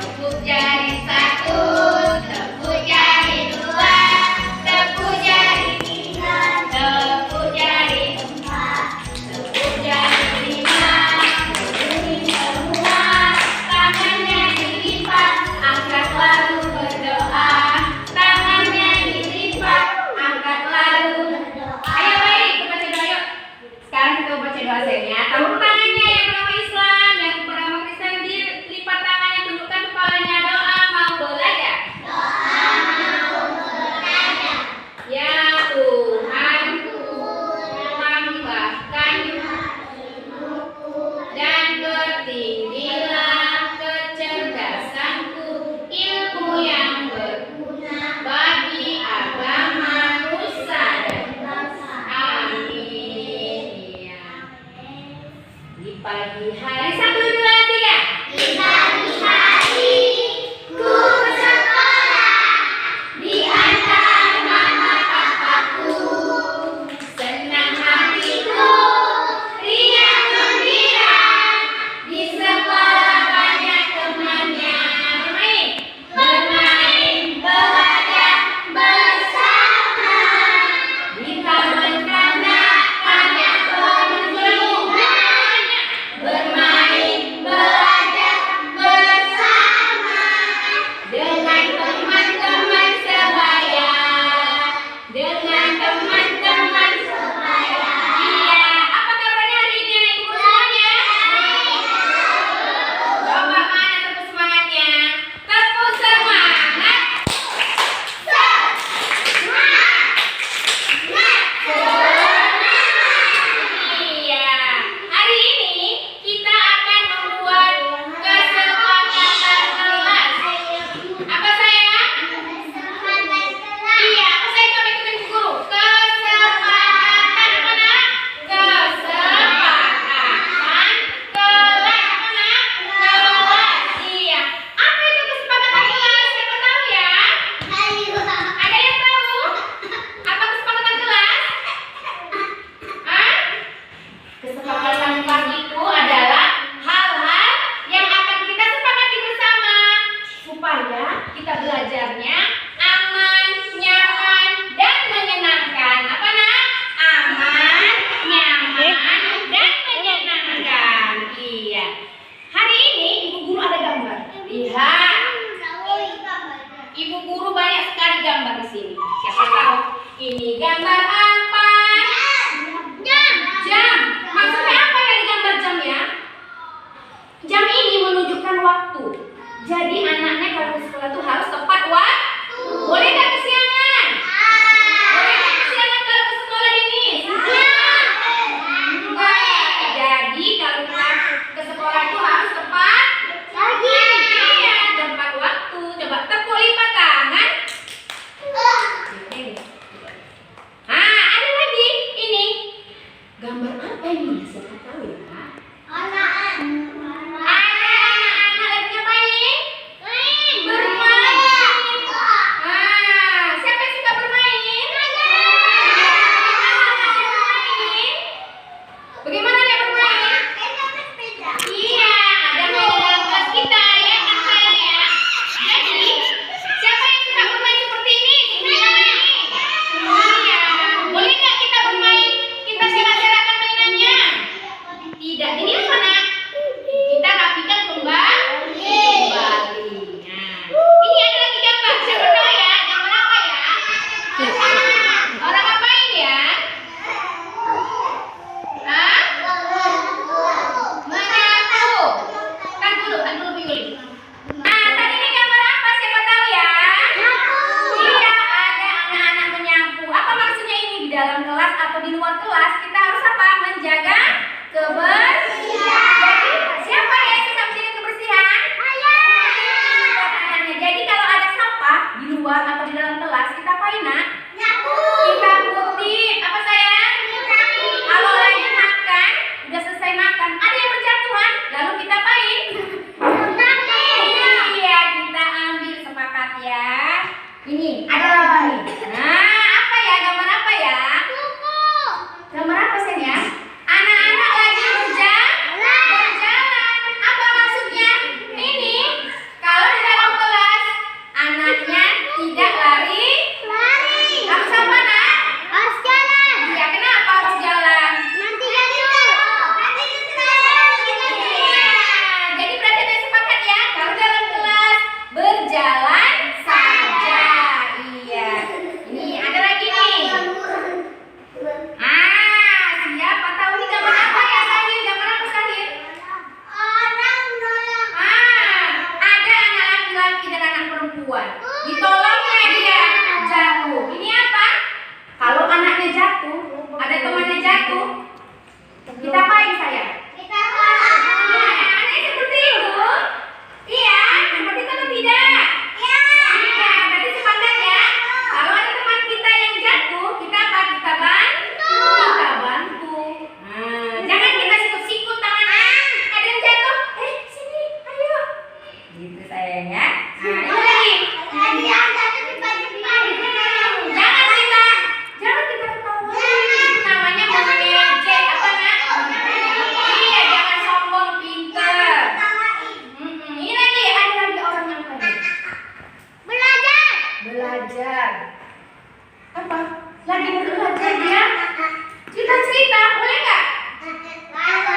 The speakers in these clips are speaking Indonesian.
Tepuk jari satu, tepuk jari dua, tepuk jari tiga, tepuk jari empat, tepuk jari lima. Berdiri semua, tangannya dilipat, angkat lalu berdoa. Tangannya dilipat, angkat lalu berdoa. Ayo baik, kita baca doa yuk. Sekarang kita baca doa sayangnya. Tepuk tangannya yang bernama Islam, yang bernama Kristen dilipat tangannya, tundukkan kepalanya. Doa mau belajar. Ya Tuhanku, tambahkan dan bertinggilah kecerdasanku, ilmu yang berguna bagi agama nusa dan bangsa. Amin. Ya. Di pagi hari 1, 2, 3. Di pagi hari ku sekolah di antara mama papaku. Senang hatiku, riang gembira. Di sekolah banyak temannya. Bermain, belajar bersama. Di taman kanak banyak teman-teman. Bermain, belajar bersama dengan teman-teman sebaya. Dengan teman-teman sebaya. Iya, apa kabarnya hari ini anak ibu semuanya? Coba mana tepuk semangatnya? Tepuk semangat. Iya, hari ini kita akan membuat kesepakatan kelas. Apa sayang? Iya, apa saya coba ikutin Bu Guru? Kesepakatan apa nak? Kesepakatan kelas apa nak? Kelas. Iya. Apa itu kesepakatan kelas? Siapa tahu ya? Ada yang tahu? Apa kesepakatan kelas? Hah? Kesepakatan kelas itu adalah hal-hal yang akan kita sepakati bersama supaya kita belajarnya aman, nyaman, dan menyenangkan. Apa nak? Aman, nyaman, dan menyenangkan. Iya. Hari ini Ibu Guru ada gambar. Lihat. Ibu Guru banyak sekali gambar di sini. Siapa tahu ini gambar apa? Jam. Maksudnya apa yang digambar jamnya? Jam ini menunjukkan waktu. Jadi anaknya kalau ke sekolah tuh harus tepat waktu. Boleh nggak kesiangan? Boleh nggak kesiangan kalau ke sekolah ini? Enggak. Jadi kalau kita ke sekolah itu harus tepat. Iya, tepat waktu. Coba tepuk lipat tangan. Ada lagi ini. Gambar apa ini? Siapa tahu ya? Ada anak-anak lagi ngapain? Bermain. Siapa yang suka bermain? Bagaimana dia bermain? Iya, ada main di dalam kelas kita ya kan sayang ya. Jadi siapa yang suka bermain seperti ini? Iya. Boleh nggak kita bermain? Kita serak-serakan mainannya. Tidak. Jadi apa nak? Kita rapikan kembali. Nah, ini ada lagi gambar. Siapa tahu ya? Gambar apa ya? Orang ngapain ya? Hah? Menyapu. Kan dulu Binguli. Tadi ini gambar apa? Siapa tahu ya? Iya, ada anak-anak menyapu. Apa maksudnya ini? Di dalam kelas atau di luar kelas kita harus apa? Menjaga kebersihan. Jadi siapa yang suka menjaga kebersihan? Anaknya. Jadi kalau ada sampah di luar atau di dalam kelas kita apain nak? Kita putih. Apa sayang? Kalau lagi makan, udah selesai makan, ada yang berjatuhan, lalu kita apain? Iya, kita ambil sepakat ya. Ini ada lagi nih. Nah, apa ya? Gambar apa ya? Gambar apa sayang ya? Anak-anak lagi berjalan. Apa maksudnya? Ini kalau di perempuan. Ditolongnya dia jatuh. Ini apa? Kalau anaknya jatuh, ada temannya jatuh, kita apain sayang? Iya, anaknya seperti itu. Iya, seperti itu atau tidak? Iya, berarti sepakat ya. Kalau ada teman kita yang jatuh, kita apa? Kita bantu. Kita bantu. Nah, jangan kita sikut-sikut tangannya. Ada yang jatuh, sini, ayo. Gitu sayang ya. Nah, itu lagi. Jangan kita ketawa. Namanya mengejek apa nak? Iya, jangan sombong pintar. Ini lagi ada lagi orang yang tadi. Belajar. Apa? Lagi belajar dia? Cerita-cerita, boleh nggak?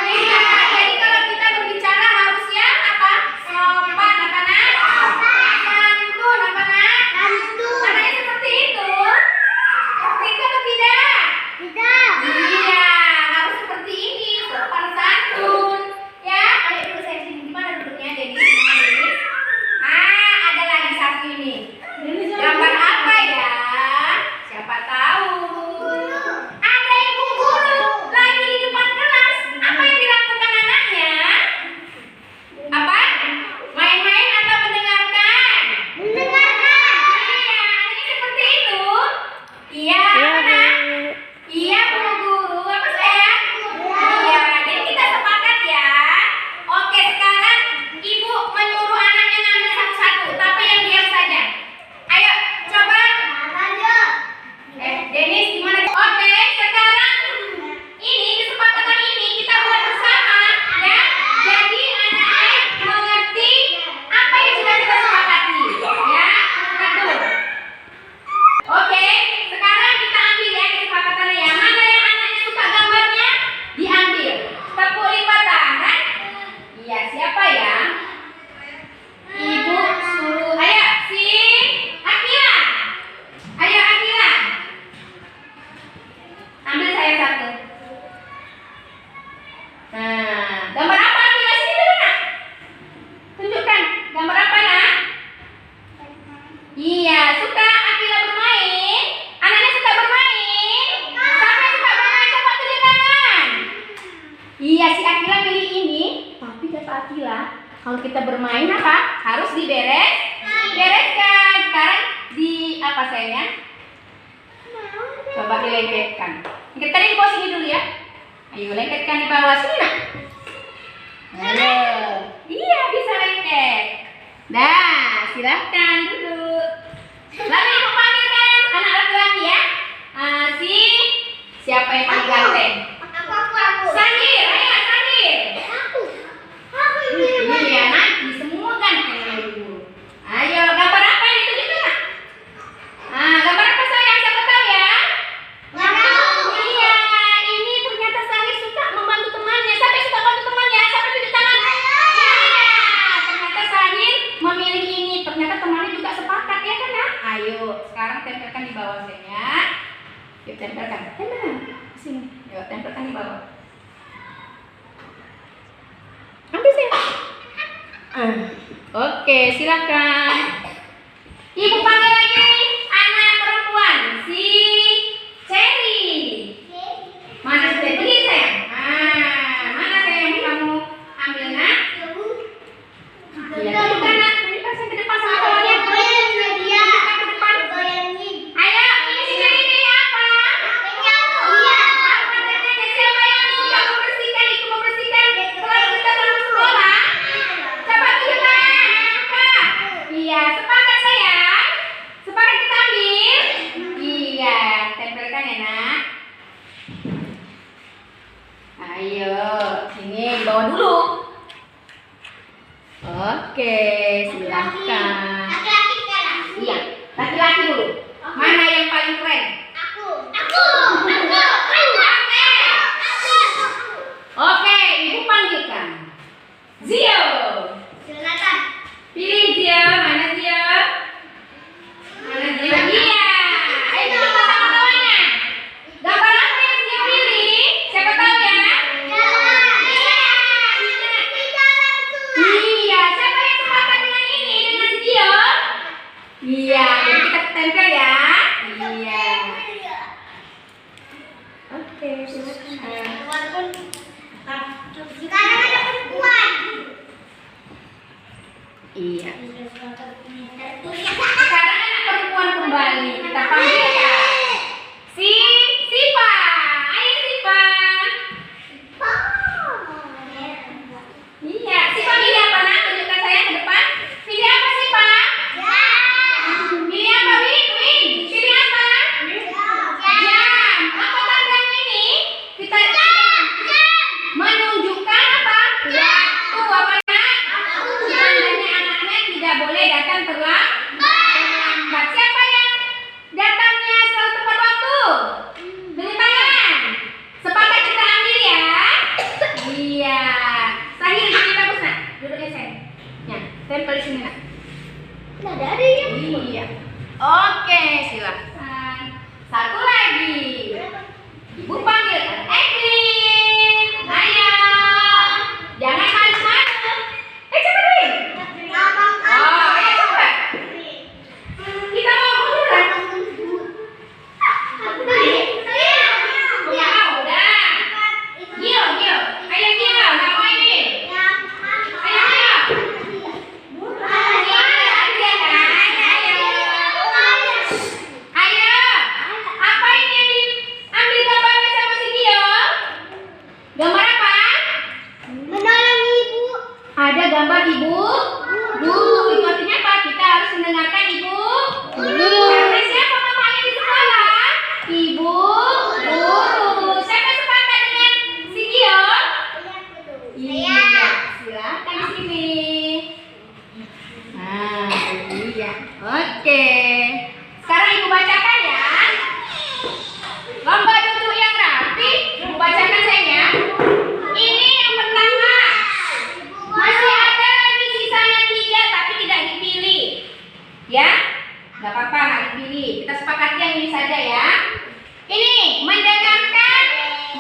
Iya. Jadi kalau kita berbicara harus yang apa? Sopan apa nak? Santun apa nak? Anaknya seperti itu. Seperti itu atau tidak? Iya, harus seperti ini, sopan santun. Ya, ayo duduk saya sini. Gimana duduknya, Denis? Ada lagi satu ini. Gambar apa ya? Siapa tahu? Ada ibu guru lagi di depan kelas. Apa yang dilakukan anaknya? Apa? Main-main atau mendengarkan? Iya, anaknya seperti itu. Iya, apa nak? Iya, Bu Guru. Apa sayang? Iya, jadi kita sepakat ya. Oke, sekarang Ibu menyuruh anaknya ngambil satu-satu, tapi yang diam saja. Ayo, coba. Denis, gimana? Oke, sekarang ini kesepakatan ini kita buat bersama, ya. Jadi anaknya mengerti apa yang sudah kita sepakati, ya. Betul. Oke, sekarang kita ambil ya kesepakatannya ya. Mana yang anaknya suka gambarnya? Diambil. Tepuk lipat tangan. Iya, siapa ya? Ibu suruh. Ayo, si Akila. Ayo Akila. Ambil saya satu. Nah, gambar apa Akila? Sini dulu nak. Tunjukkan. Gambar apa nak? Iya, suka Akila bermain? Anaknya suka bermain? Siapa yang suka bermain? Coba tunjuk tangan. Iya, si Akila pilih ini. Tapi kata Akila, kalau kita bermain apa? Harus dibereskan. Sekarang di apa sayang? Coba dilengketkan. Lengketkan di bawah sini dulu ya. Ayo lengketkan di bawah sini nak. Ayo. Iya, bisa lengket. Dah, silahkan duduk. Lalu ibu panggilkan anak laki-laki ya. Siapa yang paling ganteng? Sahir, ayo Sahir. Iya, nanti semua ganteng sama ibu. Ayo, gambar apa yang ditunjukkan nak? Gambar apa sayang? Siapa tahu ya? Iya, ini ternyata Sahir suka membantu temannya. Siapa yang suka bantu temannya? Siapa tunjuk tangan? Iya, ternyata Sahir memilih ini. Ternyata temannya juga sepakat ya kan ya? Ayo, sekarang tempelkan di bawah sayangnya. Yuk tempelkan. Sini. Yuk tempelkan di bawah. Ambil sayang. Oke, silakan. Ibu panggil lagi anak perempuan si Cherry. Mana si Cherry? Begini sayang. Mana sayang yang kamu ambil nak? Iya, tunjukkan nak. Tunjukkan saya ke depan sama kawannya. Tunjukkan ke depan. Ayo, ini si Cherry ini apa? Iya. Apa katanya? Siapa yang suka membersihkan? Ikut membersihkan kelas kita sama sekolah. Coba tunjukkan. Suka. Iya, sepakat sayang. Sepakat kita ambil. Iya, tempelkan ya nak. Ayo, sini bawa dulu. Oke, silahkan. Iya, laki-laki dulu. Mana yang paling keren? Oke, ibu panggilkan Zio. Pilih Zio, mana Zio? Mana Zio? Iya. Ayo kita sama kawannya. Gambar apa yang Zio pilih? Siapa tahu ya? Iya, siapa yang sepakat dengan ini? Dengan Zio? Iya, jadi kita tempel ya. Iya. Oke, silakan. Sekarang ada perempuan. Iya. Sekarang anak perempuan kembali. Kita panggilkan. Sipa. Ayo Sipa. Iya, Sipa pilih apa nak? Tunjukkan saya ke depan. Pilih apa Sipa? Pilih apa Win? Pilih apa? Jam. Apa tandanya ini? Kita menunjukkan apa? Waktu apa nak? Tandanya anaknya tidak boleh datang terlambat. Siapa yang datangnya selalu tepat waktu? Beri tangan. Sepakat kita ambil ya. Iya. Sahil, ini bagus nak. Duduknya saya. Ya, tempel di sini nak. Iya. Oke, silakan. Satu lagi. Ibu panggil Eklin. Ayo. Jangan malu-malu. Coba dulu. Oh, ayo coba. Kita mau munduran. Ya, udah. Gio. Ayo Gio, nggak mau ini. Ayo. Ayo. Apa ini yang diambil gambarnya sama si Gio? Gambar apa? Menolong ibu. Ada gambar ibu. Guru. Itu artinya apa? Kita harus mendengarkan ibu. Karena siapa namanya di sekolah? Ibu guru. Siapa sepakat dengan si Gio? Iya. Silakan di sini. Nah, iya. Oke. Sekarang ibu bacakan ya. Lomba duduk yang rapi. Ibu bacakan sayangnya. Ini yang pertama. Masih ada lagi sisanya 3 tapi tidak dipilih. Ya? Gak apa-apa, nggak dipilih. Kita sepakati yang ini saja ya. Ini mendengarkan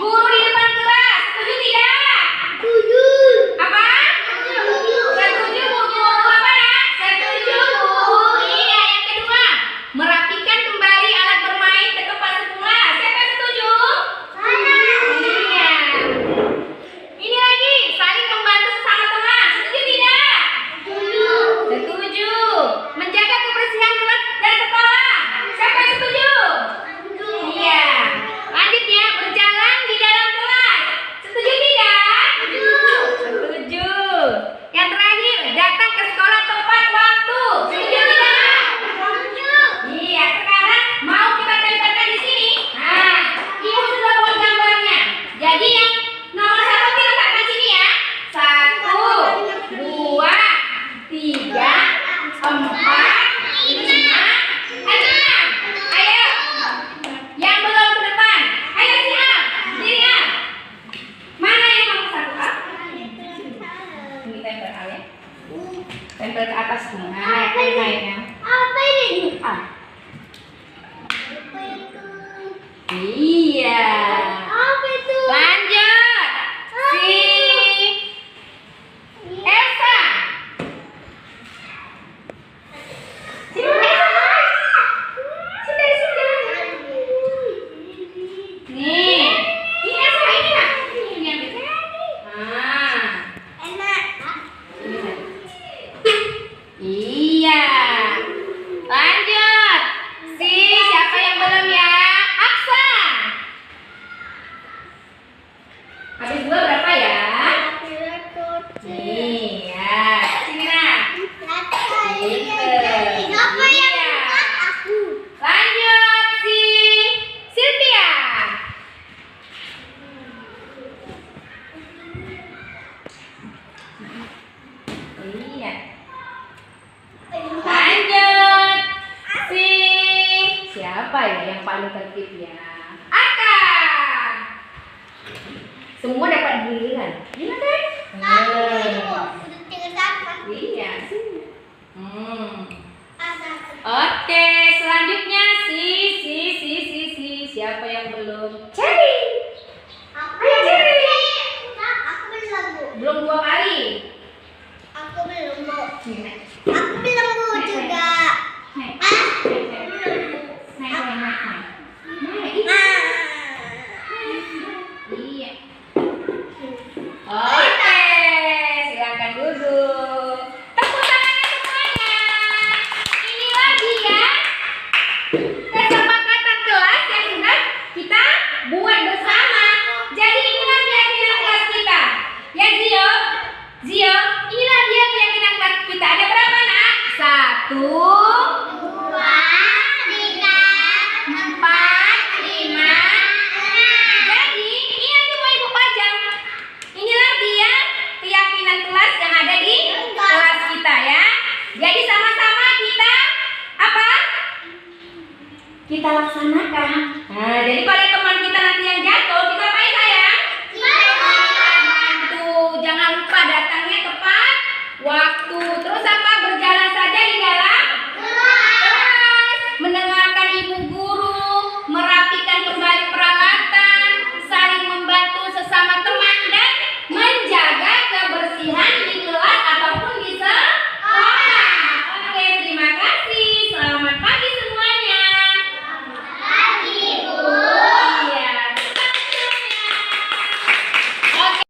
guru di depan kelas. Setuju tidak? Setuju. Apa? Setuju Bu Guru. Apa ya? Setuju Bu. Iya, yang kedua, merapikan kembali alat bermain ke tempat semula. Siapa yang setuju? Iya. Ini lagi, saling membantu sesama teman. Setuju tidak? Setuju. Menjaga kebersihan kelas dan sekolah. Siapa yang setuju? Iya. Lanjut ya, berjalan di dalam kelas. Setuju tidak? Setuju. Yang terakhir, datang ke sekolah tepat waktu. Setuju tidak? Iya, sekarang mau kita tempelkan di sini. Nah, ibu sudah buat gambarnya. Jadi yang nomor 1 kita letakkan sini ya. 1, 2, 3, 4, 5, 6. Ayo. Yang belum ke depan. Ayo siap. Diri A. Mana yang nomor 1 A? Ini tempel A ya. Tempel ke atas nih. Nah, naiknya. Apa ini? Ini A. Iya. Apa itu? Lanjut. Si Elsa. Sini Elsa. Sudah. Nih. Ini Elsa ini nak. Ini ambil. Ah. Enak. Ini saya. Iya. Lanjut. Siapa yang belum ya? Aksa. Habis 2 berapa ya? Nih ya. Sini nak. Apa yang buat aku? Lanjut si Sylvia. Iya. Lanjut si siapa ya yang paling tertib ya? Aka. Semua dapat giliran. Gila kan? Iya sini. Oke, selanjutnya siapa yang belum? Cherry. Ayo Cherry. Belum 2 kali. Aku belum mau. Nih, Nek. Aku belum mau juga. Nek. dua, tiga, empat, lima. Jadi ini nanti mau ibu pajang. Inilah dia keyakinan kelas yang ada di kelas kita ya. Jadi sama-sama kita apa? Kita laksanakan. Nah, jadi pada teman kita nanti yang jatuh, kita apain sayang? Bantu. Jangan lupa datangnya tepat waktu. Terus apa? Berjalan saja di dalam kelas. Mendengarkan ibu guru, merapikan kembali peralatan, saling membantu sesama teman dan menjaga kebersihan di kelas ataupun di sekolah. Oke, terima kasih. Selamat pagi semuanya. Pagi, Bu. Iya. Oke.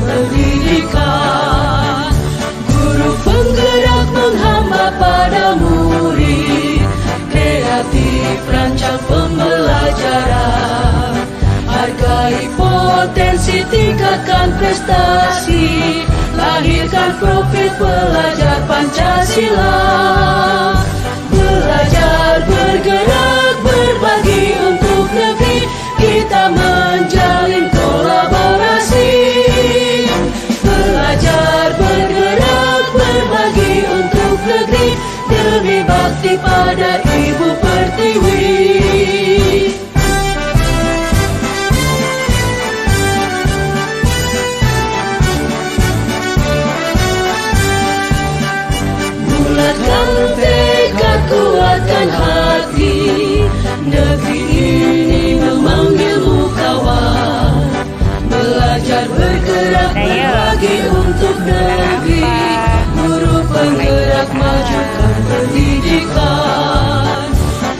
Pendidikan, guru penggerak menghamba pada murid, kreatif rancang pembelajaran, hargai potensi, tingkatkan prestasi, lahirkan profil pelajar Pancasila. Belajar, bergerak, berbagi untuk negeri, kita menjalin kolaborasi. Belajar, bergerak, berbagi untuk negeri, demi bakti pada Ibu Pertiwi. Bulatkan tekad, kuatkan hati, negeri ini memanggilmu kawan. Belajar, bergerak, berbagi untuk negeri, guru penggerak majukan pendidikan.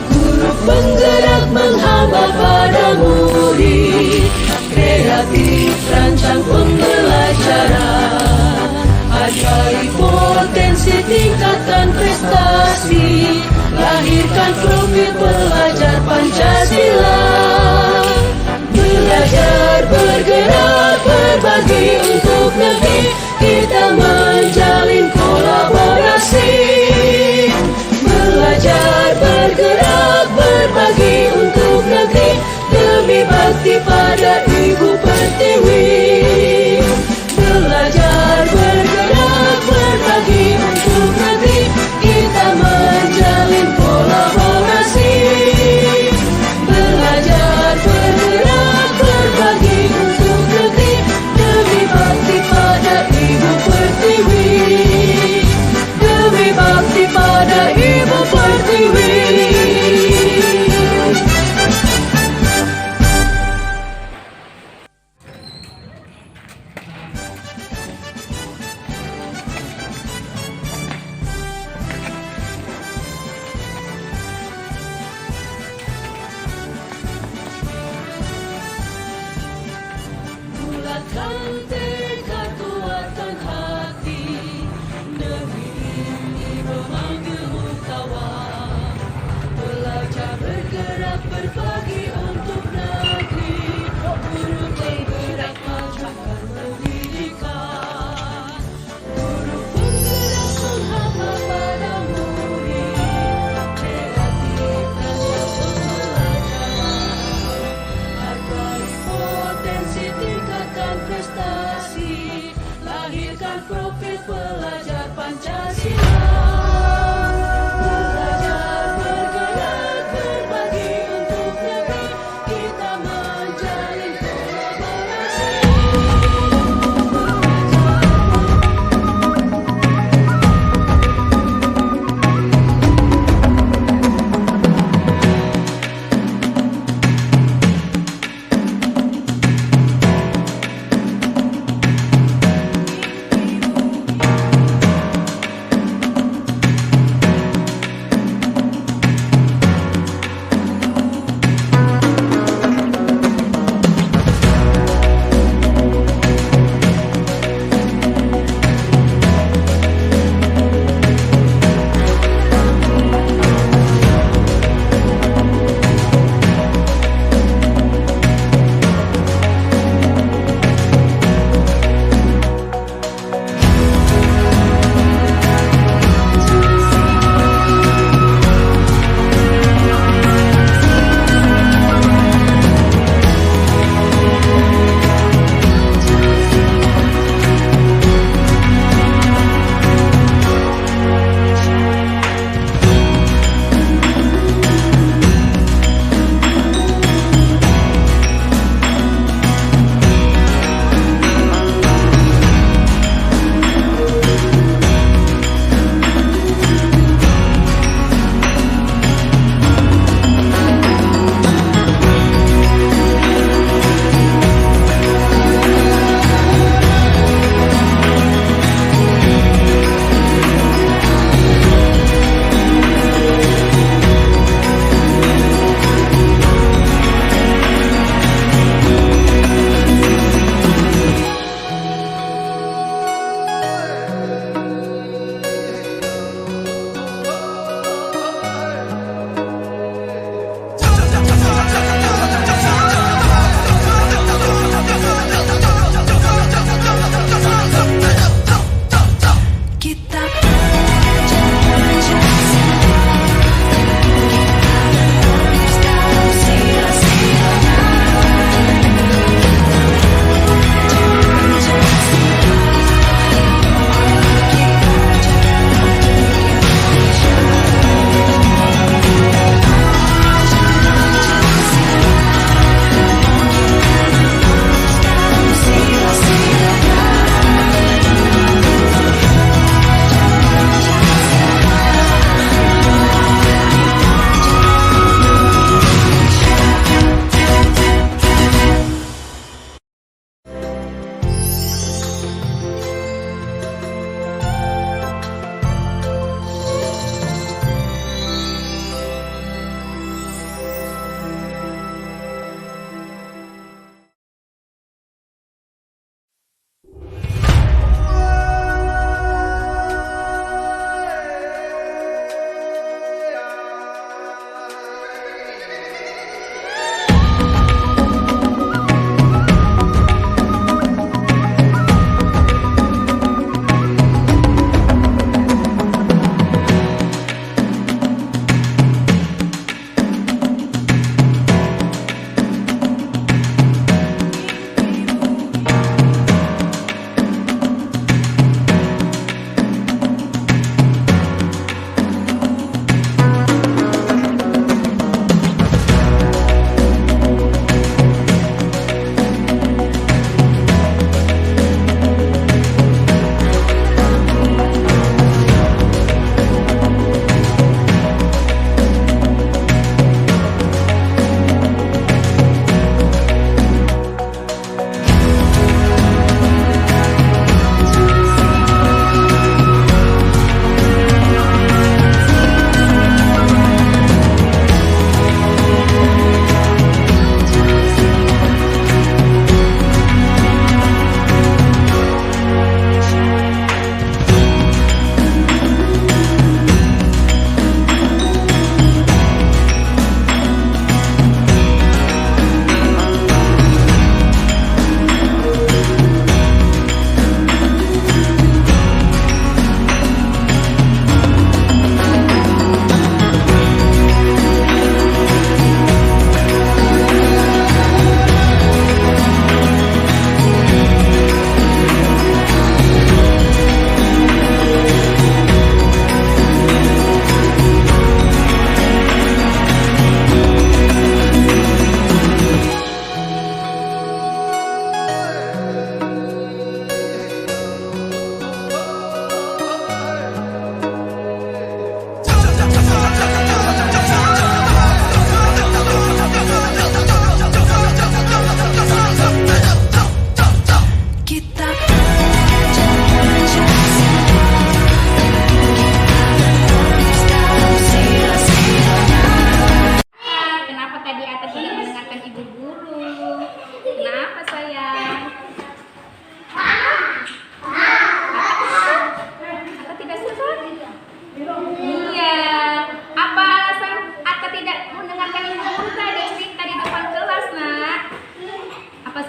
Guru penggerak menghamba pada murid, kreatif rancang pembelajaran, hargai potensi, tingkatkan prestasi, lahirkan profil pelajar Pancasila. Belajar, bergerak, berbagi untuk negeri, kita menjalin kolaborasi. Belajar, bergerak, berbagi untuk negeri, demi bakti pada Ibu Pertiwi. Belajar, bergerak, berbagi untuk negeri, kita menjalin kolaborasi. Belajar, bergerak, berbagi untuk negeri, demi bakti pada Ibu Pertiwi. Demi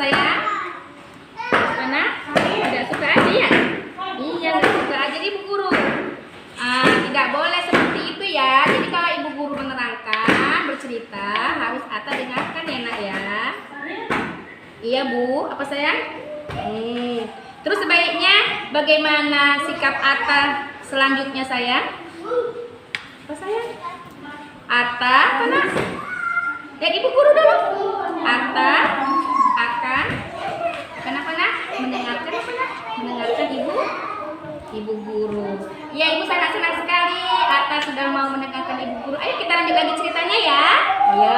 sayang? Mana? Tidak suka aja ya? Iya, nggak suka aja Ibu Guru. Tidak boleh seperti itu ya. Jadi kalau Ibu Guru menerangkan, bercerita, harus Atta dengarkan ya nak ya. Iya Bu, apa sayang? Terus sebaiknya bagaimana sikap Atta selanjutnya sayang? Apa sayang? Atta, apa nak? Lihat Ibu Guru dulu. Atta akan kenapa nak? Mendengarkan apa nak? Mendengarkan Ibu Guru. Ya Ibu sangat senang sekali Atta sudah mau mendengarkan Ibu Guru. Ayo kita lanjut lagi ceritanya ya. Ayo.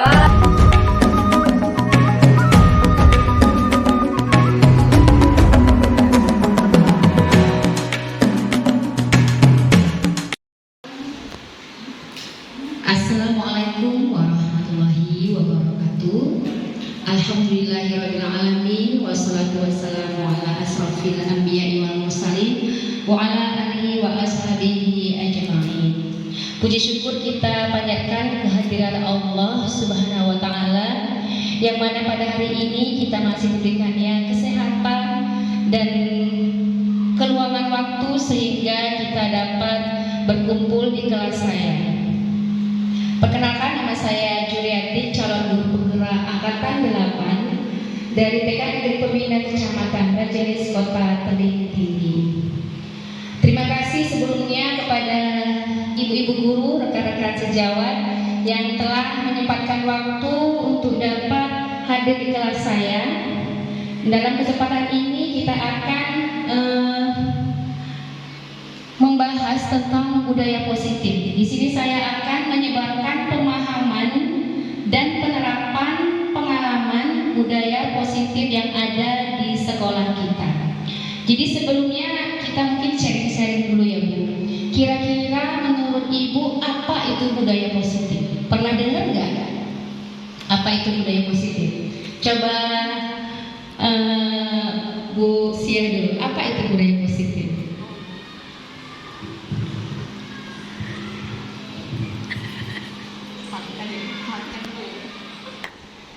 Assalamualaikum warahmatullahi wabarakatuh. Alhamdulillahirabbil alamin wassalatu wassalamu ala asrofil anbiya'i wal mursalin wa ala alihi wa ashabihi ajma'in. Puji syukur kita panjatkan kehadiran Allah Subhanahu wa taala yang mana pada hari ini kita masih diberikannya kesehatan dan keluangan waktu sehingga kita dapat berkumpul di kelas saya. Perkenalkan, nama saya Juriati, calon guru penggerak angkatan 8 dari TK Negeri Pembina Kecamatan Rajanis Kota Tebing Tinggi. Terima kasih sebelumnya kepada ibu-ibu guru, rekan-rekan sejawat yang telah menyempatkan waktu untuk dapat hadir di kelas saya. Dalam kesempatan ini kita akan membahas tentang budaya positif. Di sini saya akan menyebarkan pemahaman dan penerapan pengalaman budaya positif yang ada di sekolah kita. Jadi sebelumnya kita mungkin sharing-sharing dulu ya Bu. Kira-kira menurut Ibu apa itu budaya positif? Pernah dengar nggak? Apa itu budaya positif? Coba Bu share dulu. Apa itu budaya positif?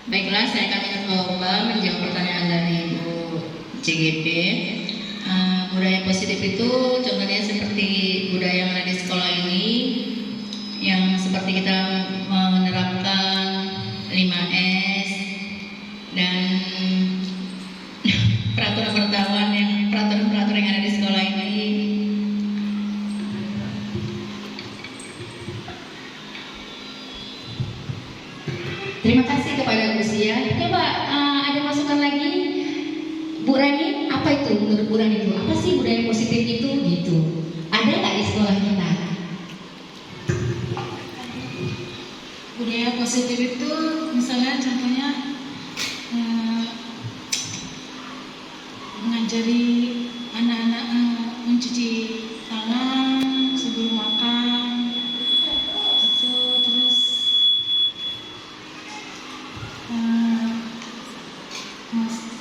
Baiklah, saya akan mencoba menjawab pertanyaan dari Ibu CGP. Budaya positif itu contohnya seperti budaya yang ada di sekolah ini, yang seperti kita menerapkan 5S dan peraturan-peraturan yang ada di sekolah ini. Terima kasih kepada Bu Sia. Coba ada masukan lagi, Bu Rani. Apa itu menurut Bu Rani itu? Apa sih budaya positif itu? Gitu. Ada nggak di sekolah kita? Budaya positif itu misalnya contohnya mengajari anak-anak mencuci tangan sebelum makan, itu terus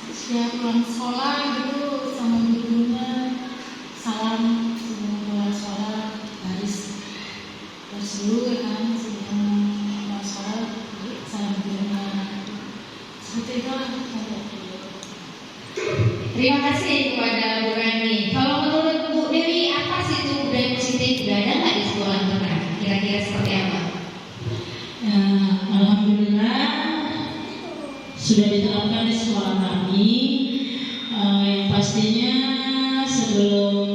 setiap pulang sekolah gitu sama gurunya salam sebelum pulang sekolah, baris dulu ya kan, sebelum pulang sekolah salam gurunya, seperti itu lah. Terima kasih kepada Bu Rani. Kalau menurut Bu Dewi, apa sih itu budaya positif? Sudah ada nggak di sekolah kita? Kira-kira seperti apa? Alhamdulillah sudah diterapkan di sekolah kami. Yang pastinya sebelum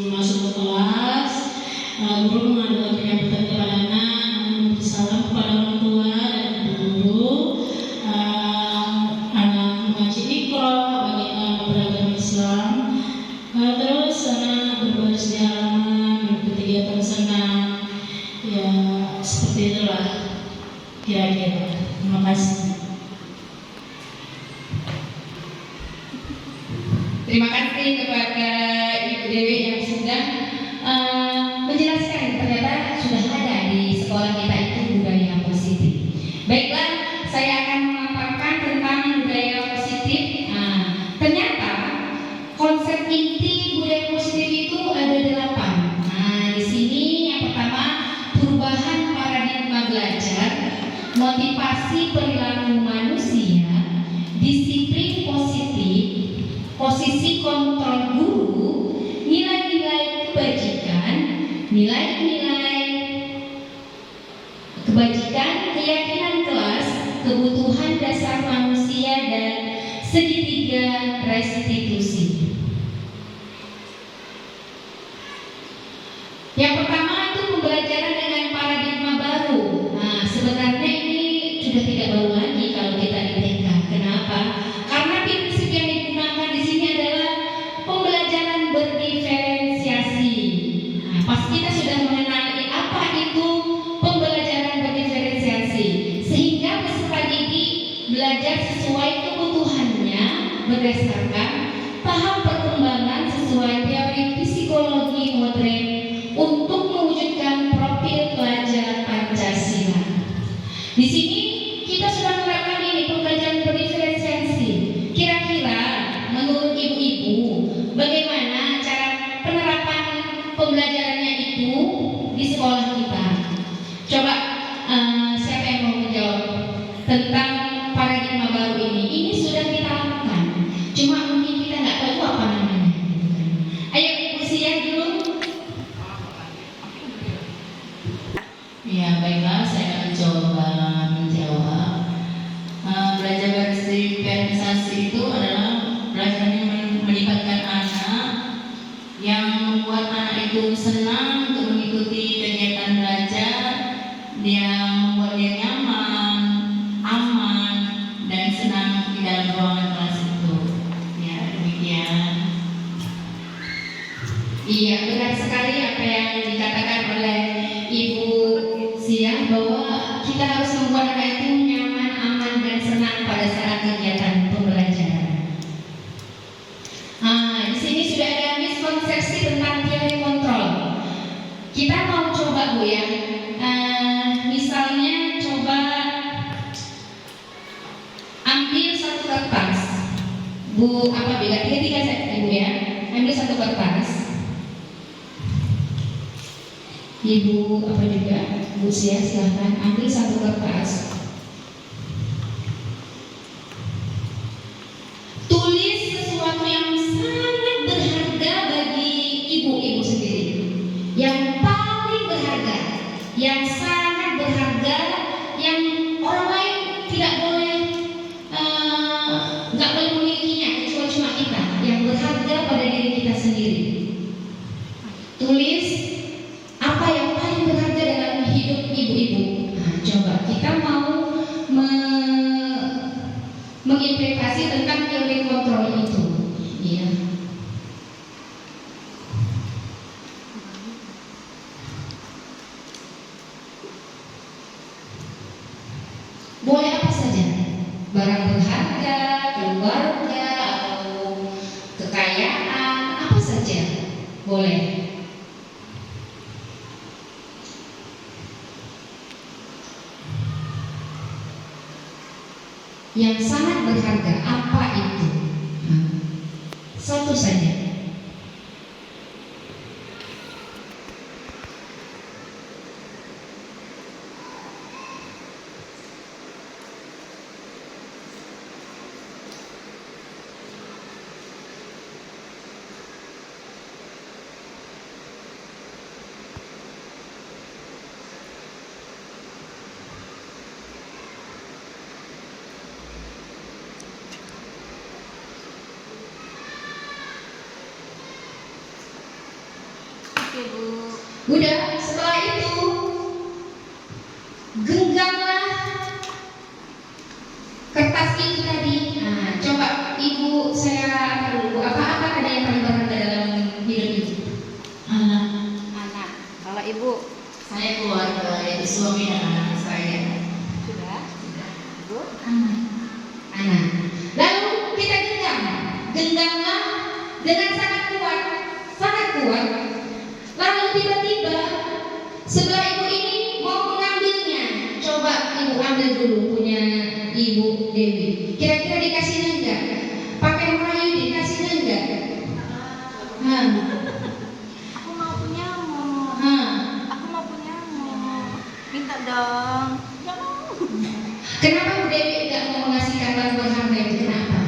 masuk ke kelas, guru mengadakan penyambutan kepada anak, memberi salam kepada orang tua dan guru. Anak mengaji Iqra bagi anak beragama Islam. Terus anak berbaris di halaman, mengikuti kegiatan senam. Ya seperti itulah kira-kira. Terima kasih. Terima kasih kepada Ibu Dewi yang sudah menjelaskan ternyata sudah ada di sekolah kita itu budaya positif. Baiklah, saya akan memaparkan tentang budaya positif. Ternyata konsep inti budaya positif itu ada 8. Di sini yang pertama perubahan paradigma belajar, motivasi perilaku manusia, disiplin positif posisi kontrol guru, nilai-nilai kebajikan, nilai-nilai kebajikan, keyakinan kelas, kebutuhan dasar manusia, dan segitiga restitusi. Yang pertama itu pembelajaran dengan paradigma baru. Nah, sebenarnya ini sudah tidak baru lagi kalau kita di TK. Kenapa? Karena prinsip yang digunakan di sini adalah pembelajaran berdiferensiasi. Nah, pasti kita sudah mengenali apa itu pembelajaran berdiferensiasi, sehingga peserta didik belajar sesuai kebutuhannya berdasarkan tahap perkembangan sesuai teori psikologi modern untuk mewujudkan profil pelajar Pancasila. Di sini kita sudah menerapkan ini pembelajaran berdiferensiasi. Kira-kira menurut ibu-ibu bagaimana cara penerapan pembelajarannya itu di sekolah kita? Coba siapa yang mau menjawab tentang paradigma baru ini? Ini sudah kita lakukan, cuma mungkin kita nggak tahu apa namanya. Ayo Bu Sia dulu. Ya, baiklah, saya akan coba menjawab. Belajar berdiferensiasi itu adalah belajar yang melibatkan anak, yang membuat anak itu senang untuk mengikuti kegiatan belajar, yang membuat dia nyaman, aman, dan senang di dalam ruangan kelas itu. Ya, demikian. Iya, benar sekali apa yang dikatakan oleh Ibu Sia, bahwa kita harus membuat anak itu nyaman, aman, dan senang pada saat kegiatan pembelajaran. Di sini sudah ada miskonsepsi tentang teori kontrol. Kita mau coba Bu ya, misalnya coba ambil satu kertas. Bu apa beda? Tiga saya Ibu ya, ambil satu kertas. Ibu apa juga, Bu Sia silahkan ambil satu kertas. Tulis sesuatu yang sangat berharga bagi ibu-ibu sendiri, yang paling berharga, yang sangat berharga, yang orang lain tidak boleh nggak boleh memilikinya kecuali cuma kita, yang berharga pada diri kita sendiri. Tulis apa yang paling berharga dalam hidup ibu-ibu. Nah, coba kita mau mengimplementasi tentang teori kontrol itu. Iya. Boleh apa saja, barang berharga, keluarga, atau kekayaan, apa saja boleh. Yang sangat berharga apa itu? Satu saja. Udah, setelah itu genggamlah kertas itu tadi. Nah, coba Ibu saya dulu, apa ada yang paling berharga dalam hidup itu? Anak. Kalau Ibu Saya keluarga, yaitu suami dan anak saya. sudah? Ibu? Anak. Lalu kita genggamlah dengan sangat kuat. Lalu tiba-tiba sebelah ibu ini mau mengambilnya. Coba ibu ambil dulu punya Ibu Dewi. Kira-kira dikasihnya enggak? Pakai merayu dikasihnya enggak? Aku mau punya minta dong. Nggak mau. Kenapa Bu Dewi enggak mau mengasihkan barang berharga itu? Kenapa?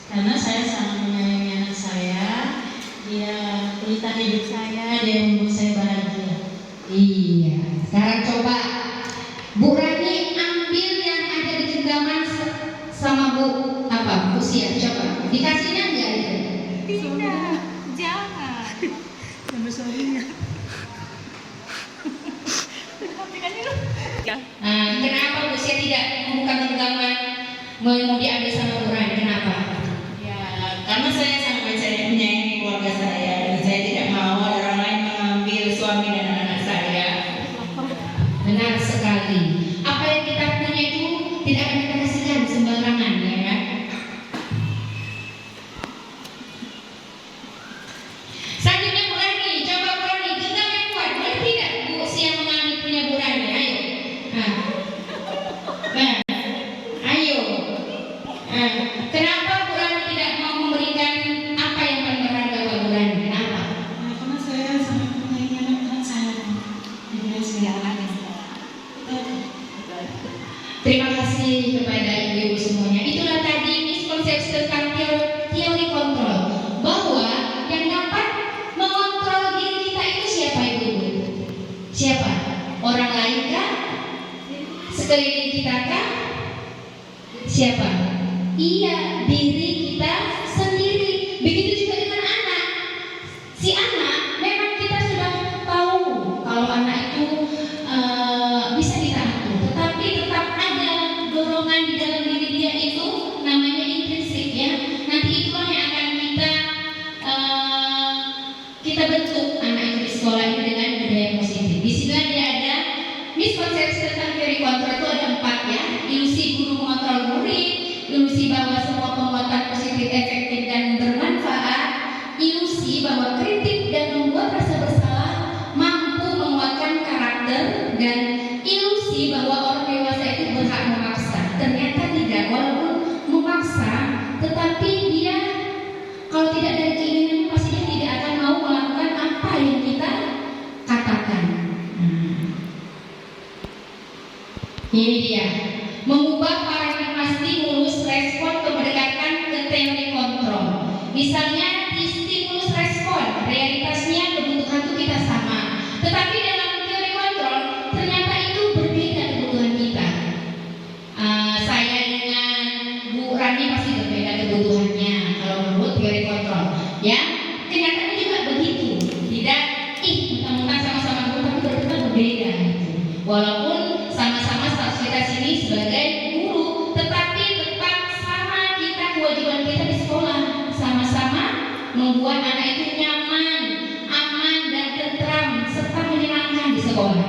Karena saya sangat Sekarang coba Bu Rani ambil yang ada di genggaman sama Bu Bu Sia. Coba dikasihnya enggak itu? Tidak, jangan. Sama suaminya. Kenapa Bu Sia tidak membuka genggaman mau diambil sama Bu Rani? Kenapa? Ya, karena saya sangat menyayangi keluarga saya dan saya tidak mau ada orang lain mengambil suami dan anak saya. Benar sekali. Apa yang kita punya itu tidak akan kita kasihkan sembarangan, ya kan? Selanjutnya Bu Rani, coba Bu Rani, genggam yang kuat. Boleh tidak Bu Sia mengambil punya Bu Rani? Ayo. Ayo. Kenapa Bu Rani tidak mau memberikan apa yang paling berharga buat Bu Rani? Kenapa? Karena saya sangat menyayangi anak saya. Jadi saya Terima kasih kepada ibu-ibu semuanya. Itulah tadi miskonsepsi tentang teori kontrol, bahwa yang dapat mengontrol diri kita itu siapa, ibu-ibu? Siapa? Orang lain kah? Sekeliling kita kah? Siapa? Iya, diri kita sendiri. Begitu juga dengan anak. Si anak memang kita sudah tahu kalau anak itu bisa ditahan, tetapi tetap ada dorongan di dalam diri dia itu namanya intrinsik, ya. Nanti itulah yang akan kita bentuk anak itu di sekolah ini dengan budaya positif. Di sini dia ada miskonsepsi tentang teori kontrol itu ada 4, ya. Ilusi guru mengontrol murid, ilusi bahwa semua penguatan positif efektif dan bermanfaat, ilusi bahwa kritik dan membuat rasa bersalah mampu menguatkan karakter, dan ilusi bahwa orang dewasa itu berhak memaksa. Ternyata tidak, walaupun memaksa, tetapi dia kalau tidak ada keinginan pasti dia tidak akan mau melakukan apa yang kita katakan. Ini dia, mengubah paradigma stimulus respon pendekatan ke teori kontrol. Misalnya di stimulus respon, realitasnya kebutuhan itu kita sama, tetapi dalam teori kontrol ternyata itu berbeda kebutuhan kita. Saya dengan Bu Rani pasti berbeda kebutuhannya kalau menurut teori kontrol, ya. Kenyataannya juga begitu. Tidak, mentang-mentang sama-sama guru tapi ternyata berbeda. Walaupun sama-sama status kita sini sebagai guru, tetapi tetap sama kita kewajiban kita di sekolah, sama-sama membuat anak itu nyaman, aman dan tentram serta menyenangkan di sekolah.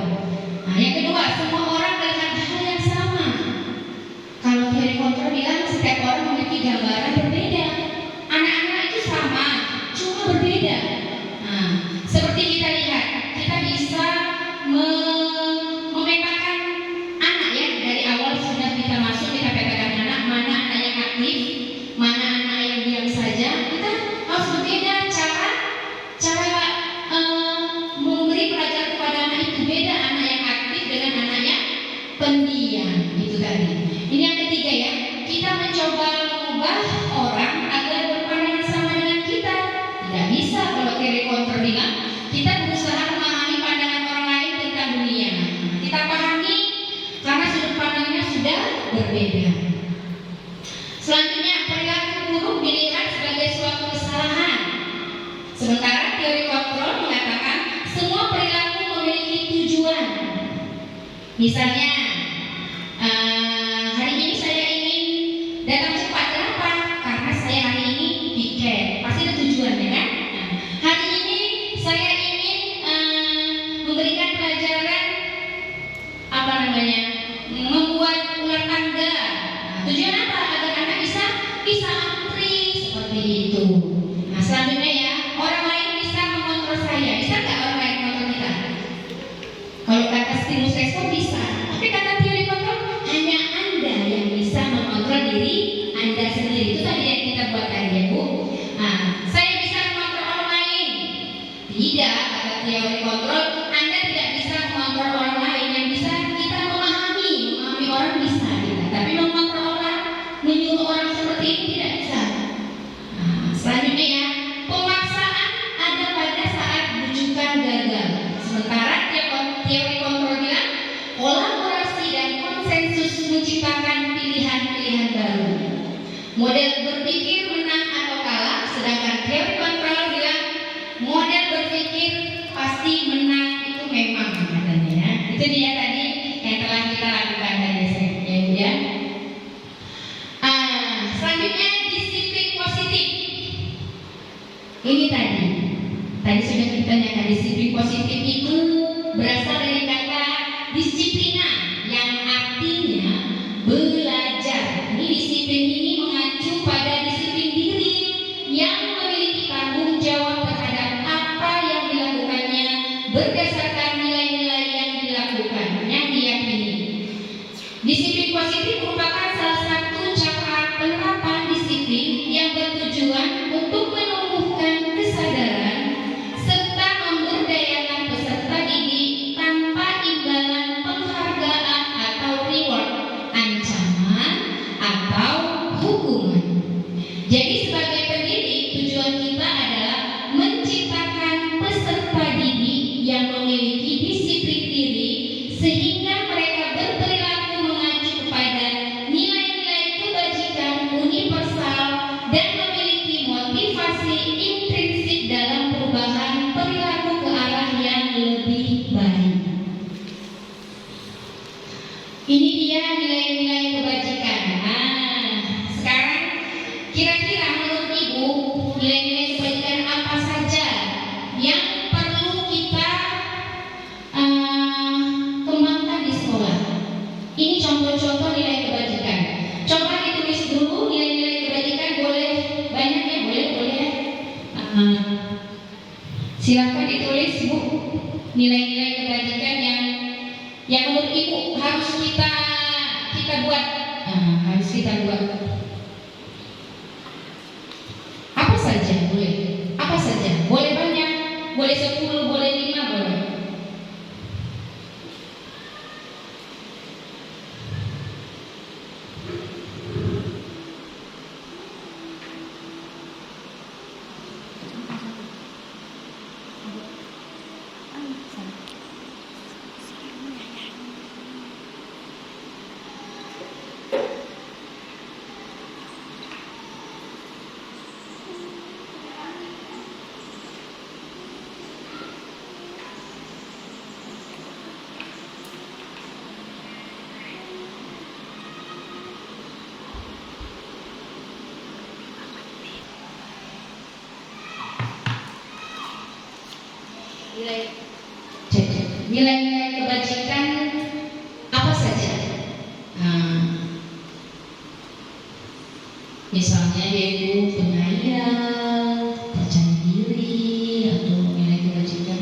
Nah, yang kedua, semua orang melihat hal yang sama. Kalau teori kontrol bilang setiap orang memiliki gambaran berbeda. Anak-anak itu sama, cuma berbeda. Nah, seperti kita lihat, kita bisa memetakan anak, ya. Dari awal sudah kita masuk, kita petakan anak, mana anak yang aktif, mana anak yang diam saja. Kita harus berbeda cara memberi pelajaran kepada anak itu. Beda anak yang aktif dengan anak yang pendiam. Itu tadi. Ini yang ketiga, ya. Kita mencoba mengubah orang agar berpandangan sama dengan kita. Tidak bisa kalau teori kontrol bilang kita berusaha memahami pandangan orang lain tentang dunia. Kita pahami karena sudut pandangnya sudah berbeda. Selanjutnya, perilaku buruk dilihat sebagai suatu kesalahan. Sementara teori kontrol mengatakan semua perilaku memiliki tujuan. Misalnya, hari ini saya ingin datang cepat. Kenapa? Karena saya hari ini piket. Pasti ada tujuannya, kan? Nah, hari ini saya ingin memberikan pelajaran membuat ular tangga. Nah, tujuan apa? Agar anak bisa antri seperti itu. Nah, selanjutnya, ya, orang lain bisa mengontrol saya. Bisa nggak orang lain mengontrol kita? Kalau kata stimulus respon bisa, tapi kata teori kontrol hanya Anda yang bisa mengontrol diri Anda sendiri. Itu tadi yang kita buat tadi, ya, Bu. Nah, saya bisa mengontrol orang lain. Tidak, kata teori kontrol, Anda tidak bisa mengontrol orang lain. Yang bisa kita memahami orang bisa kita, tapi mengontrol orang, menyuruh orang seperti ini tidak bisa. Nah, selanjutnya, ya, pemaksaan ada pada saat bujukan gagal. Sementara teori kontrol bilang menciptakan pilihan-pilihan baru. Model berpikir menang atau kalah, sedangkan teori kontrol bilang model berpikir pasti menang itu memang katanya ya. Itu dia tadi yang telah kita lakukan tadi ya. Selanjutnya disiplin positif. Ini tadi sudah kita nyatakan disiplin positif itu berasal dari kata disiplina yang artinya belajar. Ini disiplin ini mengacu pada disiplin diri yang memiliki tanggung jawab terhadap apa yang dilakukannya berdasarkan nilai-nilai yang dilakukan, yang diyakini. Disiplin positif merupakan salah satu cara penerapan disiplin yang bertujuan untuk menumbuhkan kesadaran serta memberdayakan peserta didik tanpa imbalan penghargaan atau reward, ancaman atau hukuman. Jadi sebagai pendidik, tujuan kita adalah menciptakan peserta didik yang memiliki disiplin diri sehingga mereka berperilaku mengacu kepada nilai-nilai kebajikan universal dan memiliki motivasi intrinsik dalam perubahan perilaku ke arah yang lebih baik. Ini dia nilai-nilai kebajikan. Sekarang kira-kira menurut Ibu nilai-nilai kebajikan apa saja yang perlu kita kembangkan di sekolah? Ini contoh-contoh nilai kebajikan. Coba ditulis dulu nilai-nilai kebajikan, boleh banyak ya, boleh ya. Silakan ditulis Bu nilai-nilai kebajikan yang menurut Ibu harus kita buat. Harus kita buat. Apa saja boleh? Apa saja? Boleh banyak, boleh 10, boleh 5, boleh. Nilai-nilai kebajikan apa saja? Misalnya yaitu penyayang, percaya diri, atau nilai kebajikan.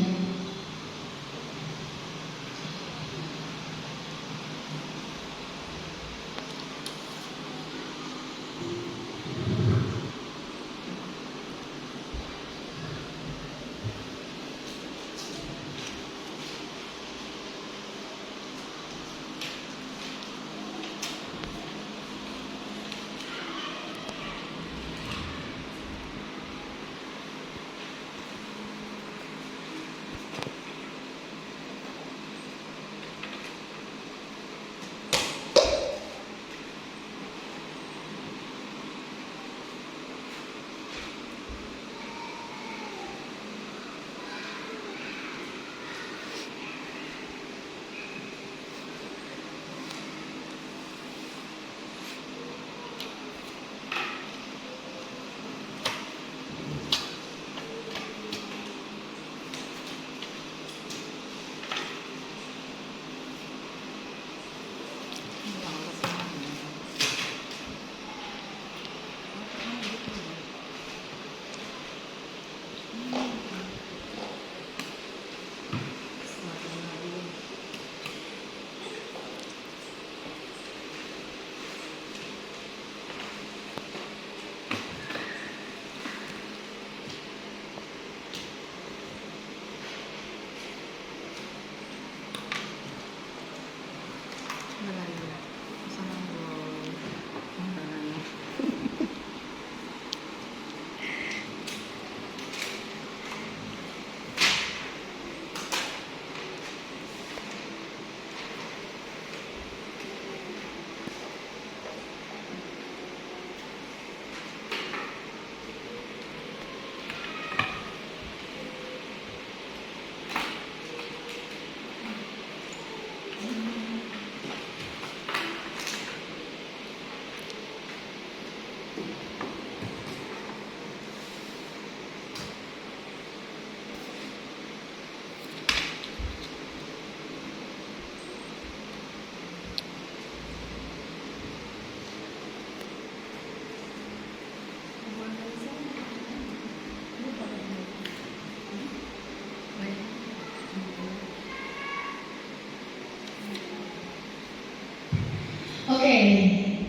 Oke,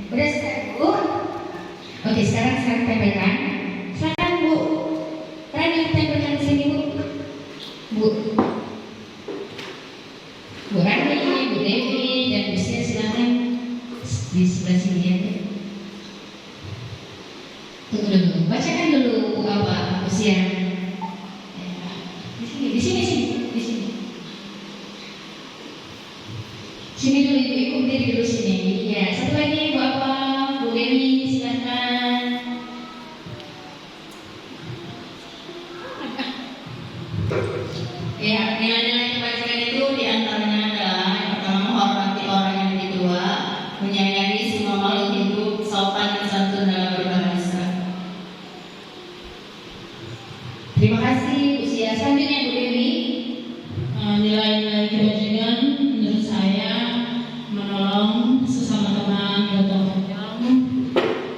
udah selesai Bu. Oke, sekarang tempelkan. Silakan Bu. Rani tempelkan di sini Bu. Bu Rani, Bu Devi, dan Bu Sia silakan di sebelah sini ya. Tunggu dulu, bacakan dulu Bu apa Bu Sia. Di sini. Sini dulu Ibu berdiri dulu sini. Ya, satu lagi Bu apa Bu Dewi silakan. Ya, nilai-nilai kebajikan itu diantaranya adalah yang pertama menghormati orang yang lebih tua, menyayangi semua makhluk hidup, sopan dan santun dalam berbahasa. Terima kasih Bu Sia. Selanjutnya Bu Dewi. Nilai-nilai kebajikan menurut saya menolong sesama teman, gotong royong,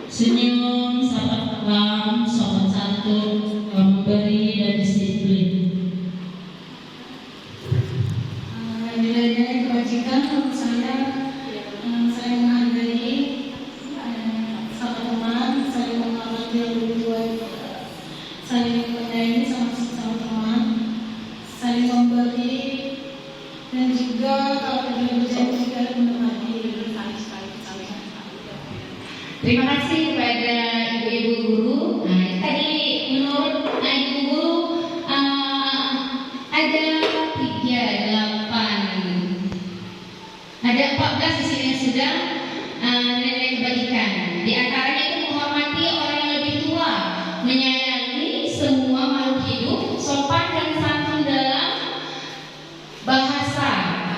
senyum, sahabat salam, sopan santun, memberi dan disiplin. Nilai-nilai kebajikan menurut saya saling menghargai sama teman, saling menghormati yang lebih tua, saling menyayangi sama teman, saling memberi, dan juga kalau tidak berjanji tidak menepati. Terima kasih kepada ibu-ibu guru. Nah, tadi menurut ibu guru ada 14 di sini yang sudah nilai kebajikan. Di antaranya itu menghormati orang yang lebih tua, menyayangi semua makhluk hidup, sopan dan santun dalam bahasa.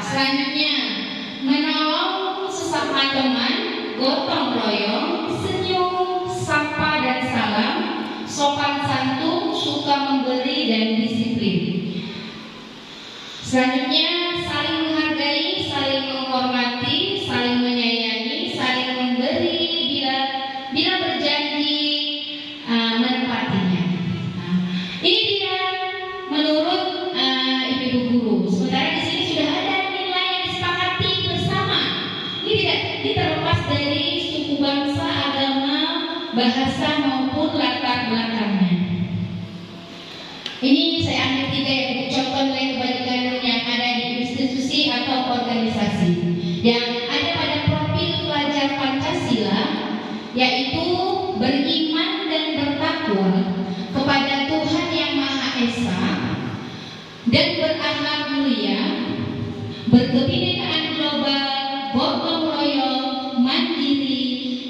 Selanjutnya menolong sesama teman, gotong royong, senyum, sapa dan salam, sopan santun, suka memberi dan disiplin. Selanjutnya saling menghargai, saling menghormati, saling menyayangi, saling memberi bila berjanji menepatinya. Nah, ini dia menurut ibu guru. Sementara di sini sudah ada nilai yang disepakati bersama. Ini tidak terlepas dari suku bangsa, agama, bahasa maupun latar belakangnya. Ini saya ambil 3 ya, contoh nilai kebajikan yang ada di institusi atau organisasi yang ada pada profil pelajar Pancasila, yaitu beriman dan bertakwa kepada Tuhan Yang Maha Esa dan berakhlak mulia, berkebinekaan global, gotong royong, mandiri,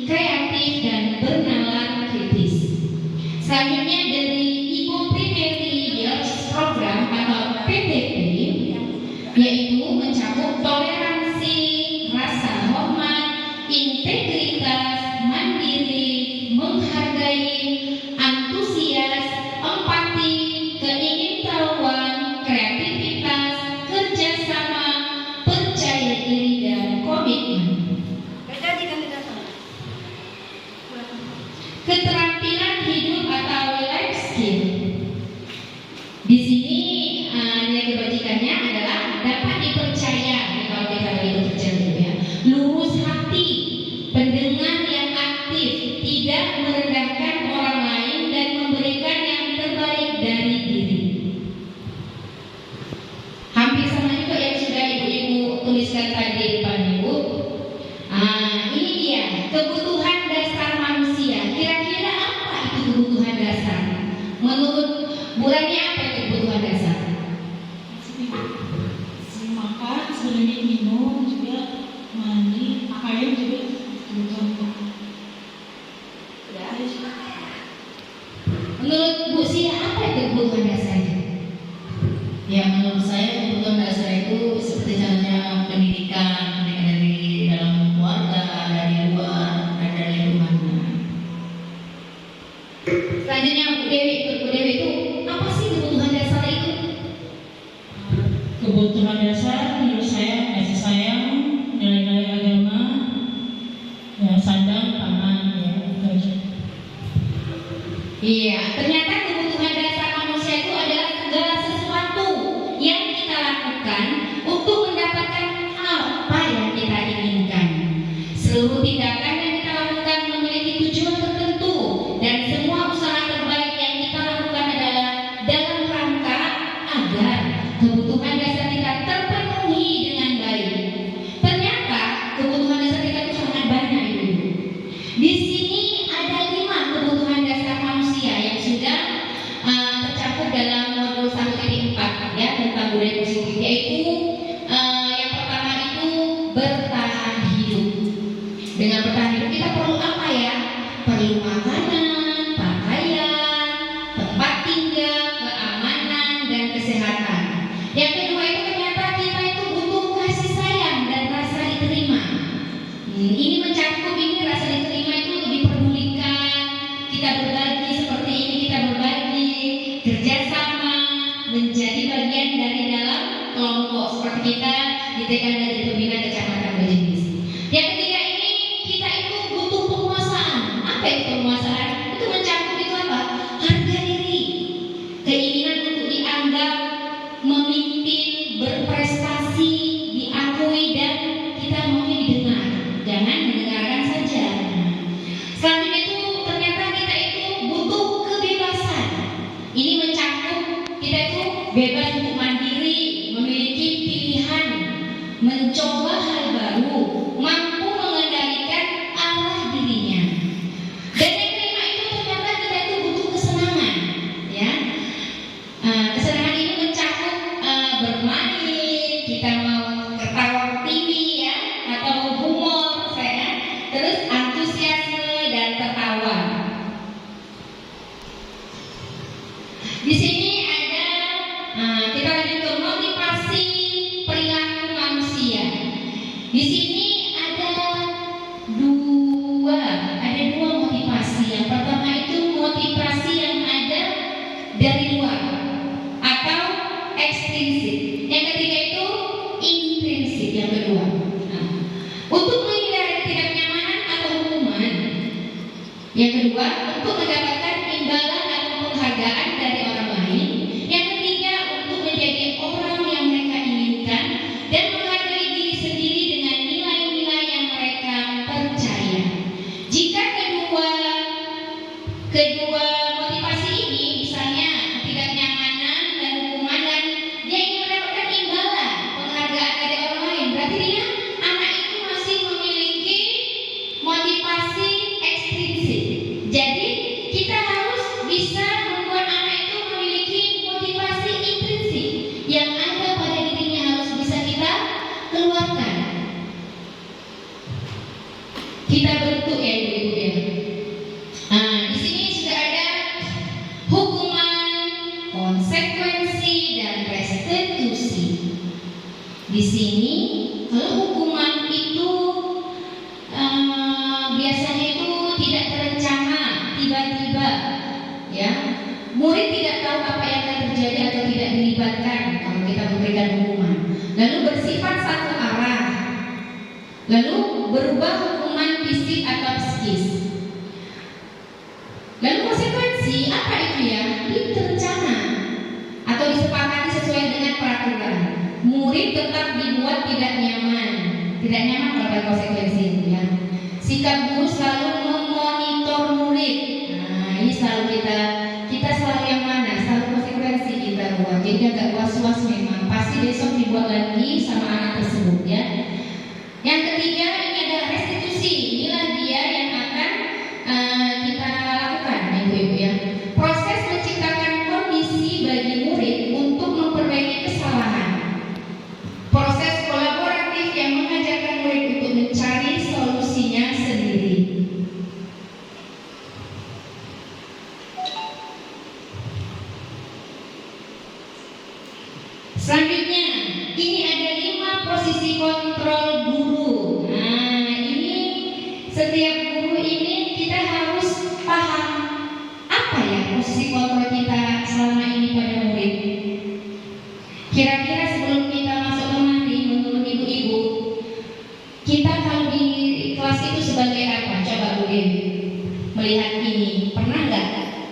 kreatif dan bernalar kritis. Selanjutnya dari Ibu Primary Program atau PPP, yaitu mencakup toleransi, bertahan hidup. Dengan bertahan hidup kita perlu apa ya? Perlu makanan, pakaian, tempat tinggal, keamanan, dan kesehatan. Yang kedua itu ternyata kita itu butuh kasih sayang dan rasa diterima. Ini mencakup ini rasa diterima itu diperdulikan, kita berbagi seperti ini, kita berbagi, kerjasama, menjadi bagian dari dalam kelompok seperti kita di TK Negeri Pembinaan Kecamatan Bojongis. Yang ketiga ini kita itu butuh penguasaan. Apa itu penguasaan? Itu mencakup itu apa? Harga diri, keinginan untuk dianggap, memimpin, berprestasi, diakui dan kita maunya didengar. Jangan mendengarkan saja. Selanjutnya itu ternyata kita itu butuh kebebasan. Ini mencakup kita itu bebas untuk mandiri, memiliki pilihan, mencoba hal baru, mampu mengendalikan arah dirinya. Dan yang kelima itu ternyata kita itu butuh kesenangan, ya. Kesenangan ini mencakup bermain, kita mau ketawa tinggi ya, atau humor, terus antusiasme dan tertawa. Di sini ada kita lanjut ke motivasi perilaku manusia. Di sini ada dua motivasi. Yang pertama itu motivasi yang ada dari luar atau ekstrinsik. Yang ketiga itu intrinsik. Yang kedua, untuk menghindari ketidaknyamanan atau hukuman. Yang kedua, untuk mendapatkan imbalan atau penghargaan dari orang lain. Yang ketiga, untuk menjadi orang yang mereka inginkan dan menghargai diri sendiri dengan nilai-nilai yang mereka percaya. Jika kedua motivasi ini, misalnya ketidaknyamanan dan hukuman, dan dia ingin mendapatkan imbalan, penghargaan dari orang lain, berarti dia anak itu masih memiliki motivasi ekstrinsik. Jadi kita harus bisa membuat anak itu memiliki motivasi intrinsik yang ada pada dirinya, harus bisa kita keluarkan. Kita bentuk ya ibu-ibu ya. Di sini sudah ada hukuman, konsekuensi, dan restitusi. Di sini kalau hukuman itu biasanya itu tidak terencana, tiba-tiba, ya. Murid tidak tahu apa yang akan terjadi atau tidak dilibatkan kalau kita memberikan hukuman. Lalu bersifat satu arah. Lalu berubah hukuman fisik atau psikis. Lalu konsekuensi apa itu ya? Itu terencana atau disepakati sesuai dengan peraturan. Murid tetap dibuat tidak nyaman kalau ada konsekuensi itu ya. Sikap guru selalu memonitor murid. Ini selalu kita selalu yang mana? Selalu konsekuensi kita buat. Jadi agak was-was memang. Pasti besok dibuat lagi sama anak tersebut ya. Yang ketiga ini ada restitusi. Inilah dia yang akan kita lakukan ibu-ibu ya. Proses menciptakan kondisi bagi murid untuk memperbaiki kesalahan. Proses kolaboratif yang mengajarkan murid untuk mencari solusinya sendiri. Selanjutnya, ini ada 5 posisi kontrol guru. Ini setiap guru ini kita harus paham apa ya posisi kontrol kita selama ini pada murid. Kira-kira sebelum kita masuk kemari, menurut ibu-ibu, kita kalau di kelas itu sebagai apa? Coba Bu Dewi melihat ini, pernah nggak?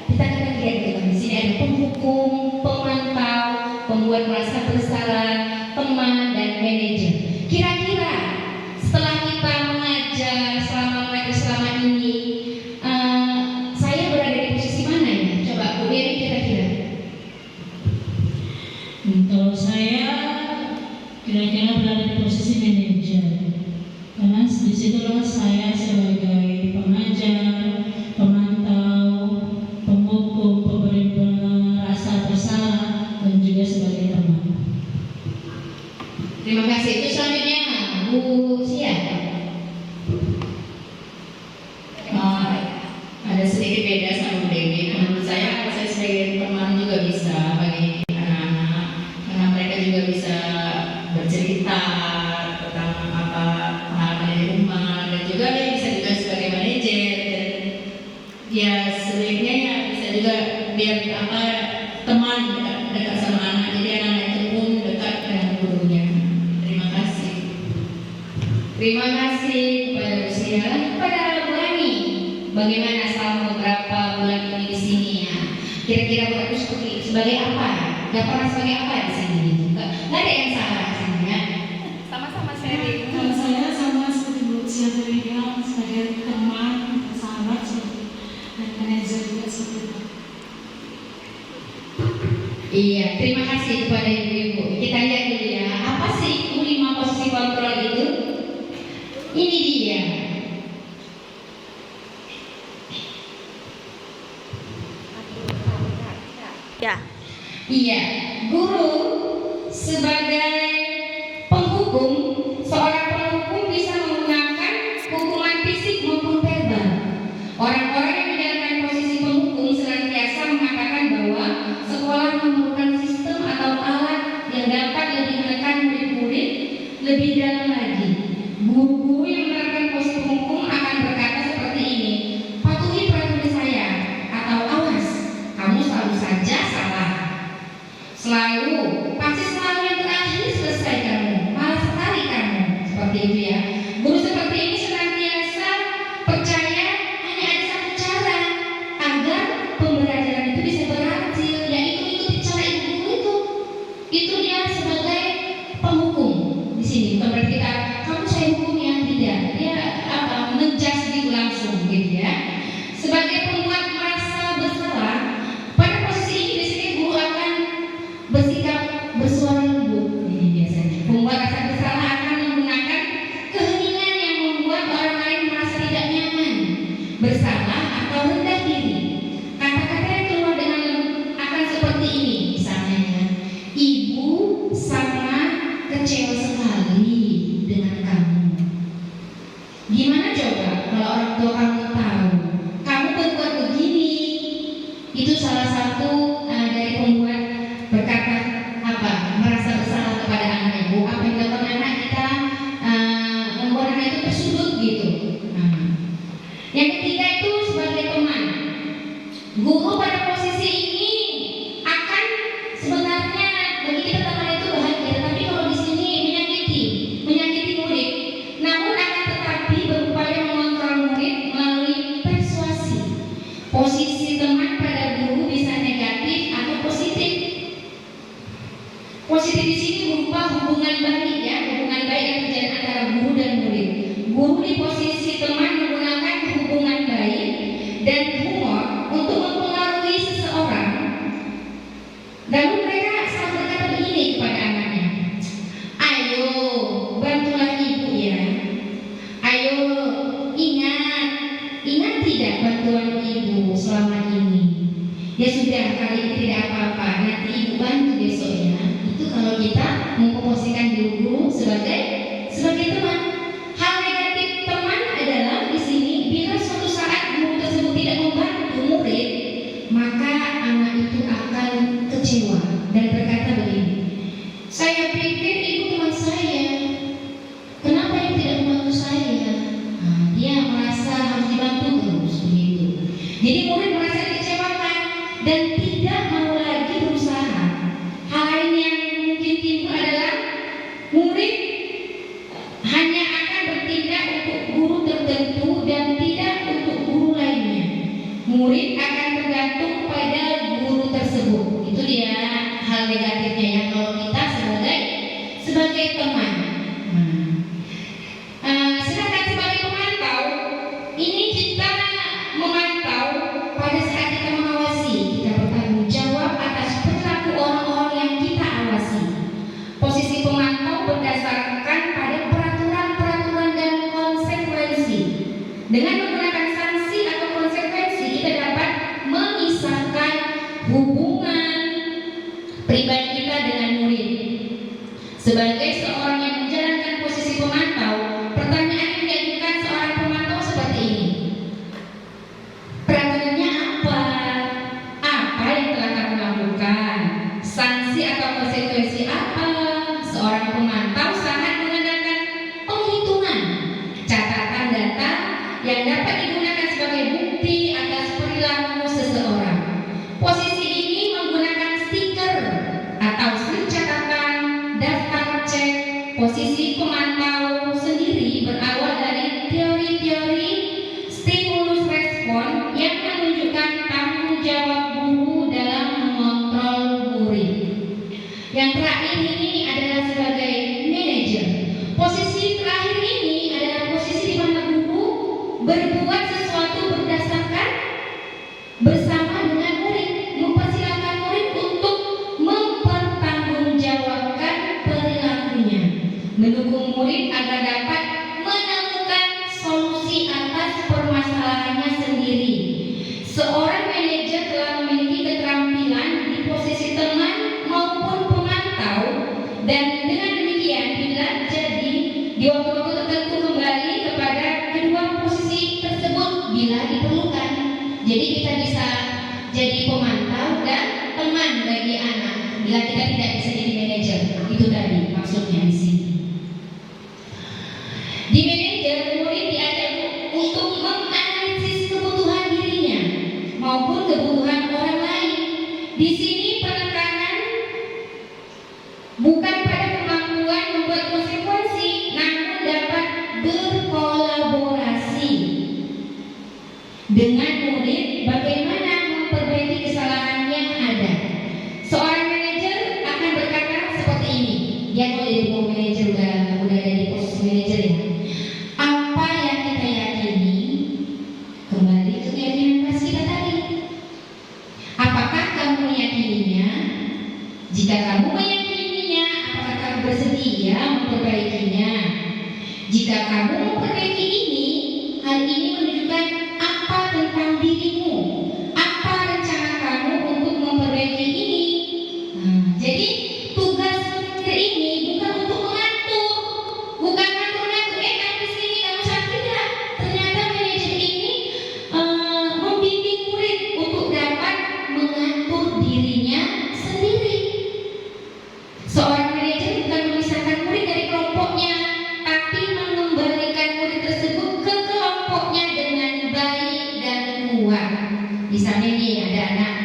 Kita lihat di sini ada penghukum, pemantau, pembuat merasa bersalah, teman, dan manajer. Kira-kira setelah kita mengajar selama ini, saya berada di posisi mana ya? Coba Bu Dewi usia. Ada sedikit beda sama Bu Dewi. Menurut saya sebagai teman juga bisa bagi anak-anak, karena mereka juga bisa bercerita tentang apa pengalaman di rumah, dan juga dia bisa juga sebagai manajer, dan ya sebaiknya ya bisa juga biar apa teman dekat sama anak, jadi anak itu pun dekat dengan gurunya. Terima kasih. Terima kasih kepada Lucia, kepada Bu Ani. Bagaimana selama beberapa bulan ini di sini ya? Kira-kira Bu Ani sebagai apa? Gak pernah sebagai apa di sini? Gak ada yang salah sebenarnya. Sama-sama sharing. Kalau saya sama seperti Bu Lucia tadi bilang, sebagai teman, sahabat, dan manajer juga seperti itu. Iya, terima kasih kepada ibu-ibu. Kita lihat dulu ya, apa sih itu 5 posisi kontrol itu? Ini dia. Ya. Iya, guru sebagai penghukum, seorang penghukum bisa menggunakan hukuman fisik maupun verbal. Orang-orang yang menjalankan posisi penghukum senantiasa mengatakan bahwa sekolah memerlukan sistem atau alat yang dapat lebih menekan murid-murid lebih dalam lagi. Guru-guru yang menerapkan posisi penghukum akan berkata seperti ini: patuhi peraturan saya, atau awas, kamu selalu saja salah. Selalu, pasti selalu yang terakhir selesai kamu, malah sekali kamu. Seperti itu ya. Guru seperti ini senantiasa percaya hanya ada satu cara agar pembelajaran itu bisa berhasil, yaitu ikuti cara ibu guru itu. Itu dia sebagai penghukum di sini. Bukan berarti kita kamu saya hukum yang tidak. Dia apa menjudge gitu langsung gitu ya. Sebagai pembuat merasa bersalah, pada posisi ini biasanya guru akan bersikap bersuara lembut. Ini biasanya pembuat rasa bersalah akan menggunakan keheningan yang membuat orang lain merasa tidak nyaman, bersalah atau rendah diri. Kata-kata yang keluar dengan lembut akan seperti ini, misalnya ya, ibu sangat kecewa sekali dengan kamu. Gimana coba kalau orang tua kamu tahu kamu berbuat begini? Itu salah satu dari pembuat berkata apa? Merasa bersalah kepada anak ibu. Apa yang dilakukan anak kita membuat anak itu tersudut gitu. Yang ketiga itu sebagai teman. Guru pada posisi ini akan sebenarnya bagi kita teman itu bahagia, tapi kalau di sini menyakiti murid. Namun akan tetapi berupaya mengontrol murid melalui persuasi. Posisi teman pada guru bisa negatif atau positif. Positif di sini berupa hubungan baik ya, hubungan baik yang terjadi antara guru dan murid. Guru di posisi teman menggunakan hubungan baik dan humor untuk mempengaruhi seseorang. Lalu mereka selalu berkata begini kepada anaknya: ayo bantulah ibu ya. Ayo ingat tidak bantuan ibu selama ini? Ya sudah, kali ini tidak apa-apa, nanti ibu bantu besok ya. Itu kalau kita memposisikan guru sebagai teman. Hal negatif teman adalah di sini bila suatu saat guru tersebut tidak membantu murid, maka anak itu akan kecewa dan berkata begini: saya pikir ibu teman saya, kenapa ibu tidak membantu saya? Dia merasa harus dibantu terus begitu. Jadi murid merasa dikecewakan dan tidak mau lagi berusaha. Hal lain yang mungkin timbul adalah murid hanya akan bertindak untuk guru tertentu dan tidak untuk guru lainnya. Murid akan tergantung pada guru tersebut. Itu dia hal negatifnya ya kalau kita sebagai teman. Sedangkan sebagai pemantau, ini kita memantau pada saat kita mengawasi, kita bertanggung jawab atas perilaku orang-orang yang kita awasi. Posisi pemantau berdasarkan pada peraturan-peraturan dan konsekuensi. Dengan menggunakan sanksi atau konsekuensi, kita dapat memisahkan hubungan pribadi kita dengan murid. Sebagai seorang yang menjalankan posisi pemantau, pertama diperlukan. Jadi kita bisa jadi pemantau dan teman bagi anak. Bila kita tidak bisa jadi manajer, itu tadi maksudnya di sini. Di manajer, murid diajar untuk menganalisis kebutuhan dirinya maupun kebutuhan orang lain. Di sini penekanan bukan pada kemampuan membuat konsekuensi, namun dapat berkolaborasi dengan murid bagaimana memperbaiki kesalahan yang ada. Seorang manajer akan berkata seperti ini. Dia kalau jadi manajer udah dari posisi manajer ya. Apa yang kita yakini kembali ke keyakinan kelas kita tadi. Apakah kamu meyakininya? Jika kamu meyakininya, apakah kamu bersedia memperbaikinya? Jika kamu memperbaiki ini, hal ini menunjukkan apa tentang dirimu, apa rencana kamu untuk memperbaiki ini. Jadi tugas manajer ini bukan untuk mengatur, bukan ngatur-ngatur. Kamu di sini, kamu cantik tidak? Ternyata manajer ini membimbing murid untuk dapat mengatur dirinya sendiri. Seorang manajer bukan memisahkan murid dari kelompoknya, tapi mengembalikan murid tersebut ke kelompoknya dengan baik dan kuat. Misalnya nih ada anak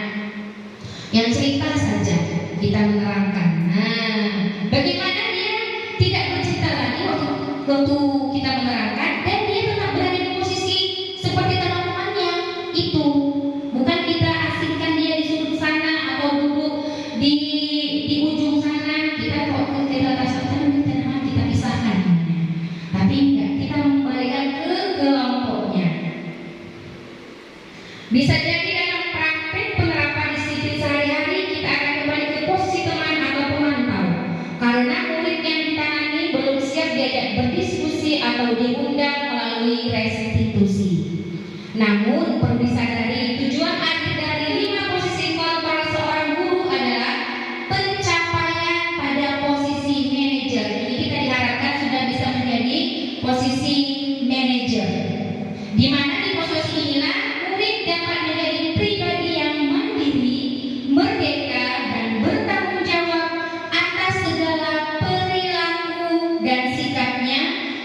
yang cerita saja, kita menerangkan. Nah, bagaimana dia tidak bercerita lagi waktu kita menerangkan, dan dia tetap berada di posisi seperti teman-temannya. Itu bukan kita asingkan dia di sudut sana atau duduk di ujung sana. Kita kok kita tasawuf kita pisahkan. Tapi enggak, kita mengembalikan ke kelompoknya. Bisa jadi dalam praktek penerapan disiplin sehari-hari kita akan kembali ke posisi teman atau pemantau, karena murid yang ditangani belum siap diajak berdiskusi atau diundang melalui restitusi. Namun perlu disadari, tujuan akhir dari 5 posisi kontrol seorang guru adalah pencapaian pada posisi manajer. Ini kita diharapkan sudah bisa menjadi posisi manajer, di mana di posisi inilah murid dapat menjadi pribadi yang mandiri, merdeka, dan bertanggung jawab atas segala perilaku dan sikapnya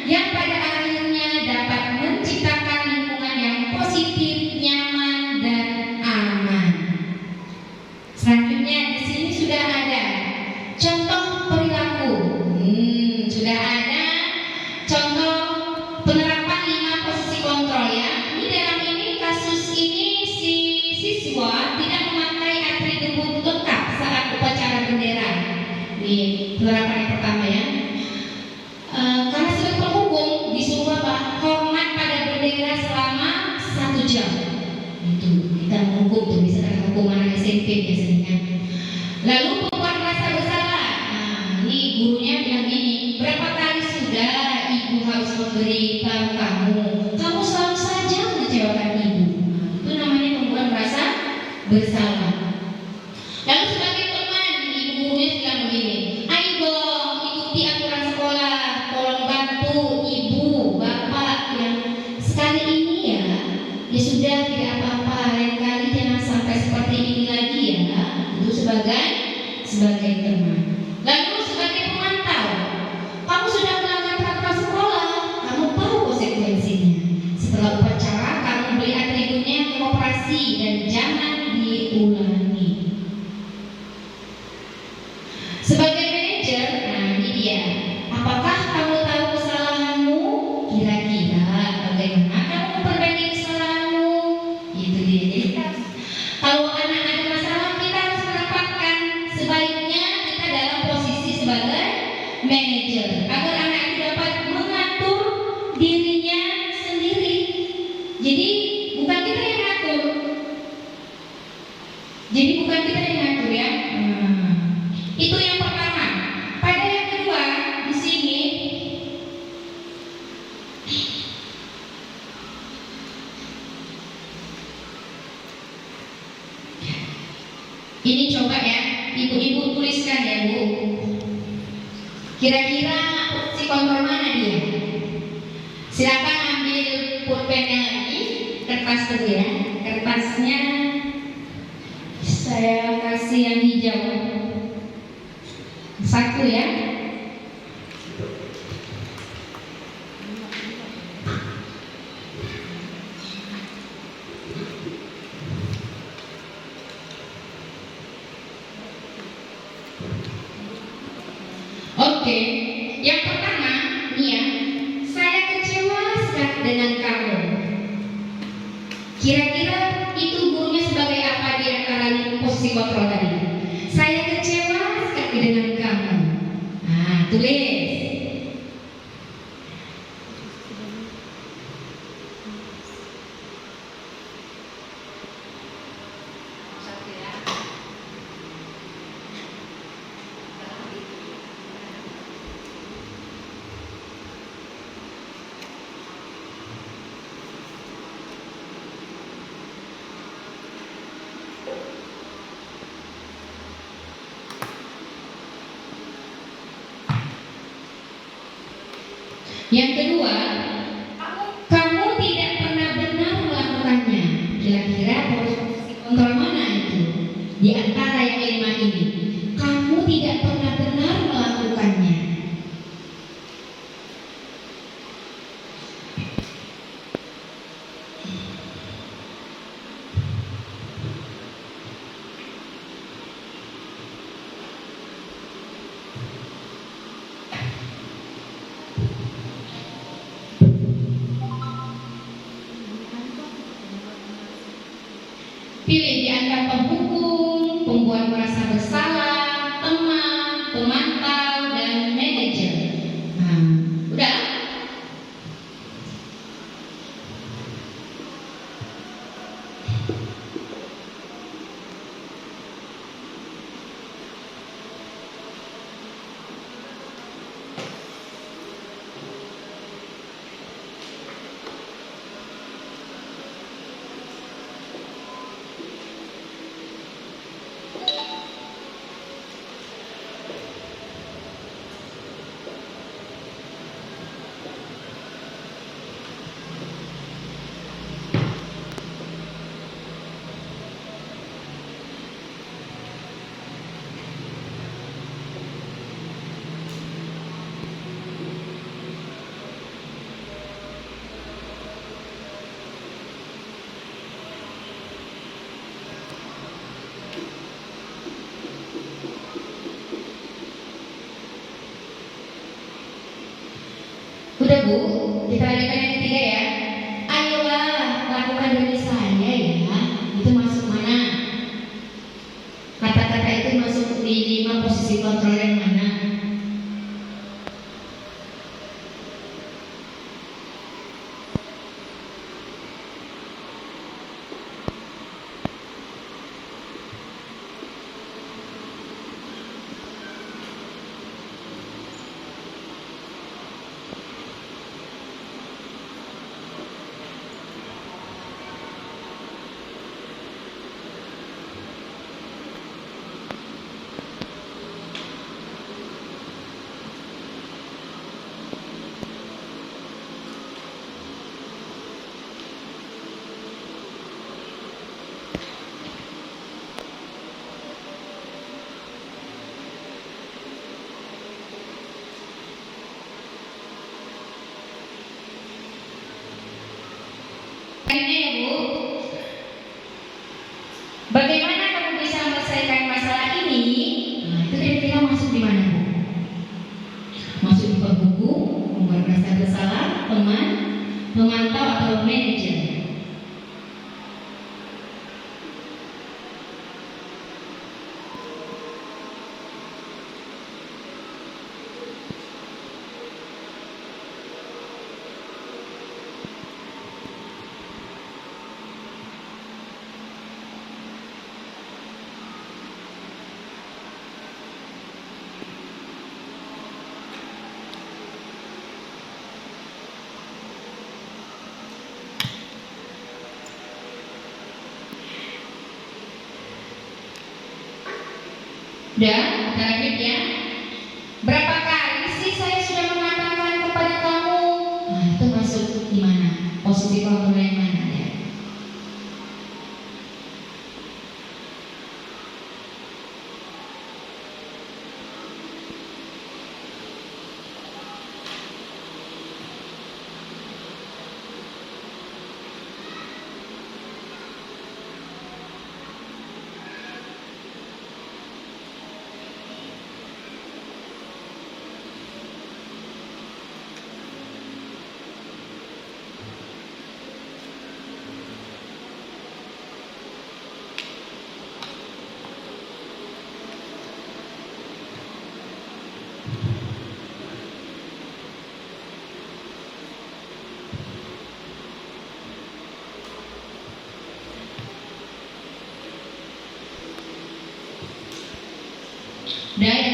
yang pada akhirnya dapat menciptakan lingkungan yang positif, nyaman, dan aman. Selanjutnya di sini sudah ada contoh perilaku. Sudah ada contoh penerapan 5 posisi kontrol ya. Ini dalam ini kasus ini si siswa tidak memakai atribut lengkap saat upacara bendera. Ini penerapan yang pertama ya. Karena sudah terhukum disuruh apa? Hormat pada bendera selama 1 jam. Itu kita menghukum tuh, bisa kena hukuman anak SMP biasanya. Lalu membuat rasa bersalah. Ini gurunya bilang gini, berapa kali sudah ibu harus memberitahu kamu? Kamu selalu saja mengecewakan ibu. Itu namanya membuat rasa bersalah. Lalu sebagai teman, ibu gurunya bilang begini, ayo dong ikuti aturan sekolah, tolong bantu ibu, bapak yang sekali ini ya sudah tidak apa-apa, lain kali jangan sampai seperti ini lagi ya. Itu sebagai teman. Lalu sebagai pemantau, kamu sudah melanggar peraturan sekolah, kamu tahu konsekuensinya. Setelah upacara, kamu beli atributnya ke koperasi dan jangan diulangi. Sebagai manajer, nah ini dia. Apakah kamu tahu kesalahanmu? Kira-kira bagaimana kamu memperbaiki kesalahanmu? Itu dia. Jadi kalau anak ada masalah, kita harus menempatkan sebaiknya kita dalam posisi sebagai manajer agar anak itu dapat mengatur dirinya sendiri. Jadi bukan kita yang ngatur. Ya. Itu yang pertama. Pada yang kedua di sini ini coba ya, ibu-ibu tuliskan ya Bu. Kira-kira si kontrol mana dia? Silakan ambil pulpennya lagi, kertas kertas dulu ya. Kertasnya saya kasih yang hijau. Satu ya. Oke, yang pertama nih ya, saya kecewa sekali dengan kamu. Kira-kira itu gurunya sebagai apa di antara posisi kontrol tadi? Saya kecewa sekali dengan kamu. Nah, tulis. Yang kedua, kamu tidak pernah benar melakukannya. Kira-kira posisi kontrol mana itu? Di antara yang 5 ini, kamu tidak pernah benar melakukannya. Pilih di antara penghukum, pembuat merasa bersalah, teman, pemantau, dan manajer. Nah, udah? Udah Bu, kita lanjutkan yang ketiga ya. Ayolah, lakukan demi saya ya. Itu masuk mana? Kata-kata itu masuk di 5 posisi kontrol yang mana? Ini ya Bu, bagaimana kamu bisa menyelesaikan masalah ini? Nah, itu kira-kira masuk di mana Bu? Masuk di penghukum, membuat merasa bersalah, teman, pemantau atau manajer? Udah, kita lanjut ya. Berapa kali sih saya sudah mengatakan kepada kamu? Nah, itu masuk di mana? Posisi kontrol yang mana ya?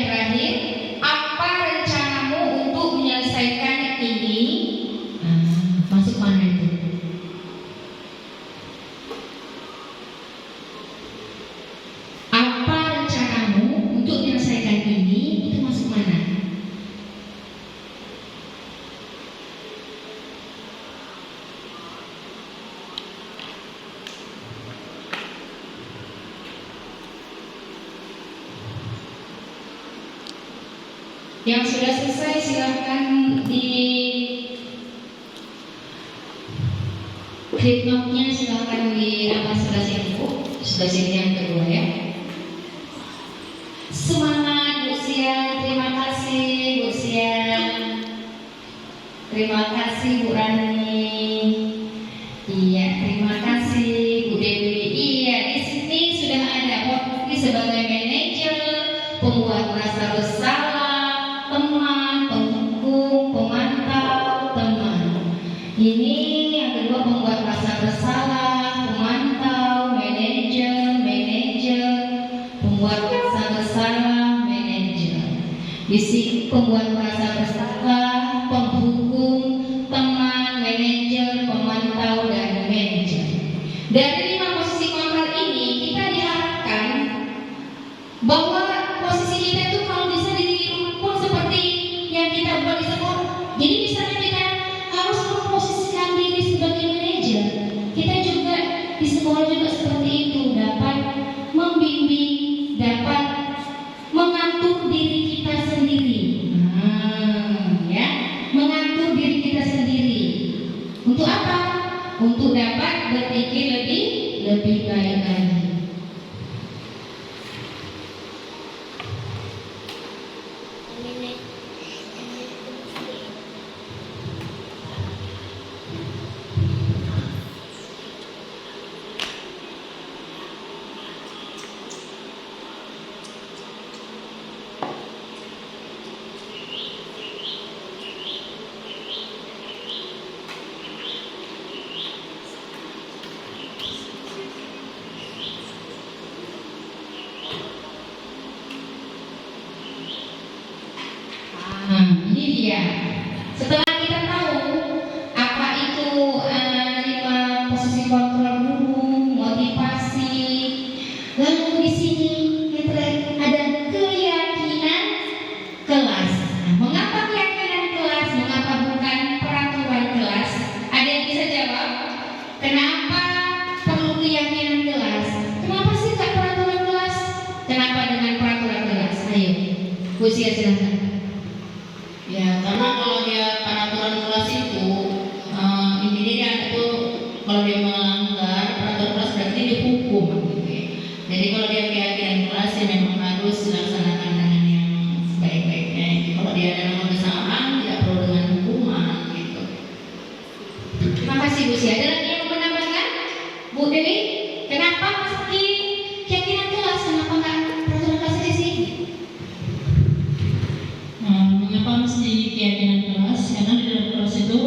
terakhir, apa rencanamu untuk menyelesaikan ini? Masuk mana itu? Apa rencanamu untuk menyelesaikan ini? Itu masuk mana? Yang sudah selesai silahkan di flip note-nya silahkan dirampas sebelah sini Bu, sebelah sini yang kedua ya. Semangat Bu Sian, terima kasih Bu Sian, terima kasih Bu Rani, iya terima kasih Bu Dewi. Iya di sini sudah ada Oki sebagai manajer, pembuat merasa bersalah, teman, penghukum, pemantau, teman. Ini yang kedua pembuat merasa bersalah, pemantau, manajer, pembuat merasa bersalah, manajer. Di sini pembuat merasa bersalah, penghukum, teman, manajer, pemantau, dan manajer. Dari 5 posisi kontrol ini kita diharapkan bahwa posisi kita itu kalau bisa dirubah seperti yang kita buat di sekolah. Jadi misalnya kita harus memposisikan diri sebagai manajer, kita juga di sekolah juga seperti itu, dapat membimbing, dapat mengatur diri kita sendiri. Ya, mengatur diri kita sendiri. Untuk apa? Untuk dapat berpikir lebih baik lagi. Ini dia. Setelah kita tahu apa itu 5 posisi kontrol guru, motivasi, lalu di sini kita ada keyakinan kelas. Mengapa keyakinan kelas? Mengapa bukan peraturan kelas? Ada yang bisa jawab? Kenapa perlu keyakinan kelas? Kenapa sih nggak peraturan kelas? Kenapa dengan peraturan kelas? Ayo, Bu Sia silakan. Ya, karena kalau dia peraturan kelas itu intinya dia itu kalau dia melanggar peraturan kelas berarti dihukum gitu ya. Jadi kalau dia keyakinan kelas ya memang harus dilaksanakan dengan yang sebaik-baiknya. Kalau dia ada kesalahan tidak perlu dengan hukuman gitu. Terima kasih Bu Sia. Ada lagi yang mau menambahkan? Bu Dewi, kenapa mesti keyakinan kelas? Kenapa nggak peraturan kelas di sini? Mengapa mesti keyakinan kelas? Karena di dalam kelas itu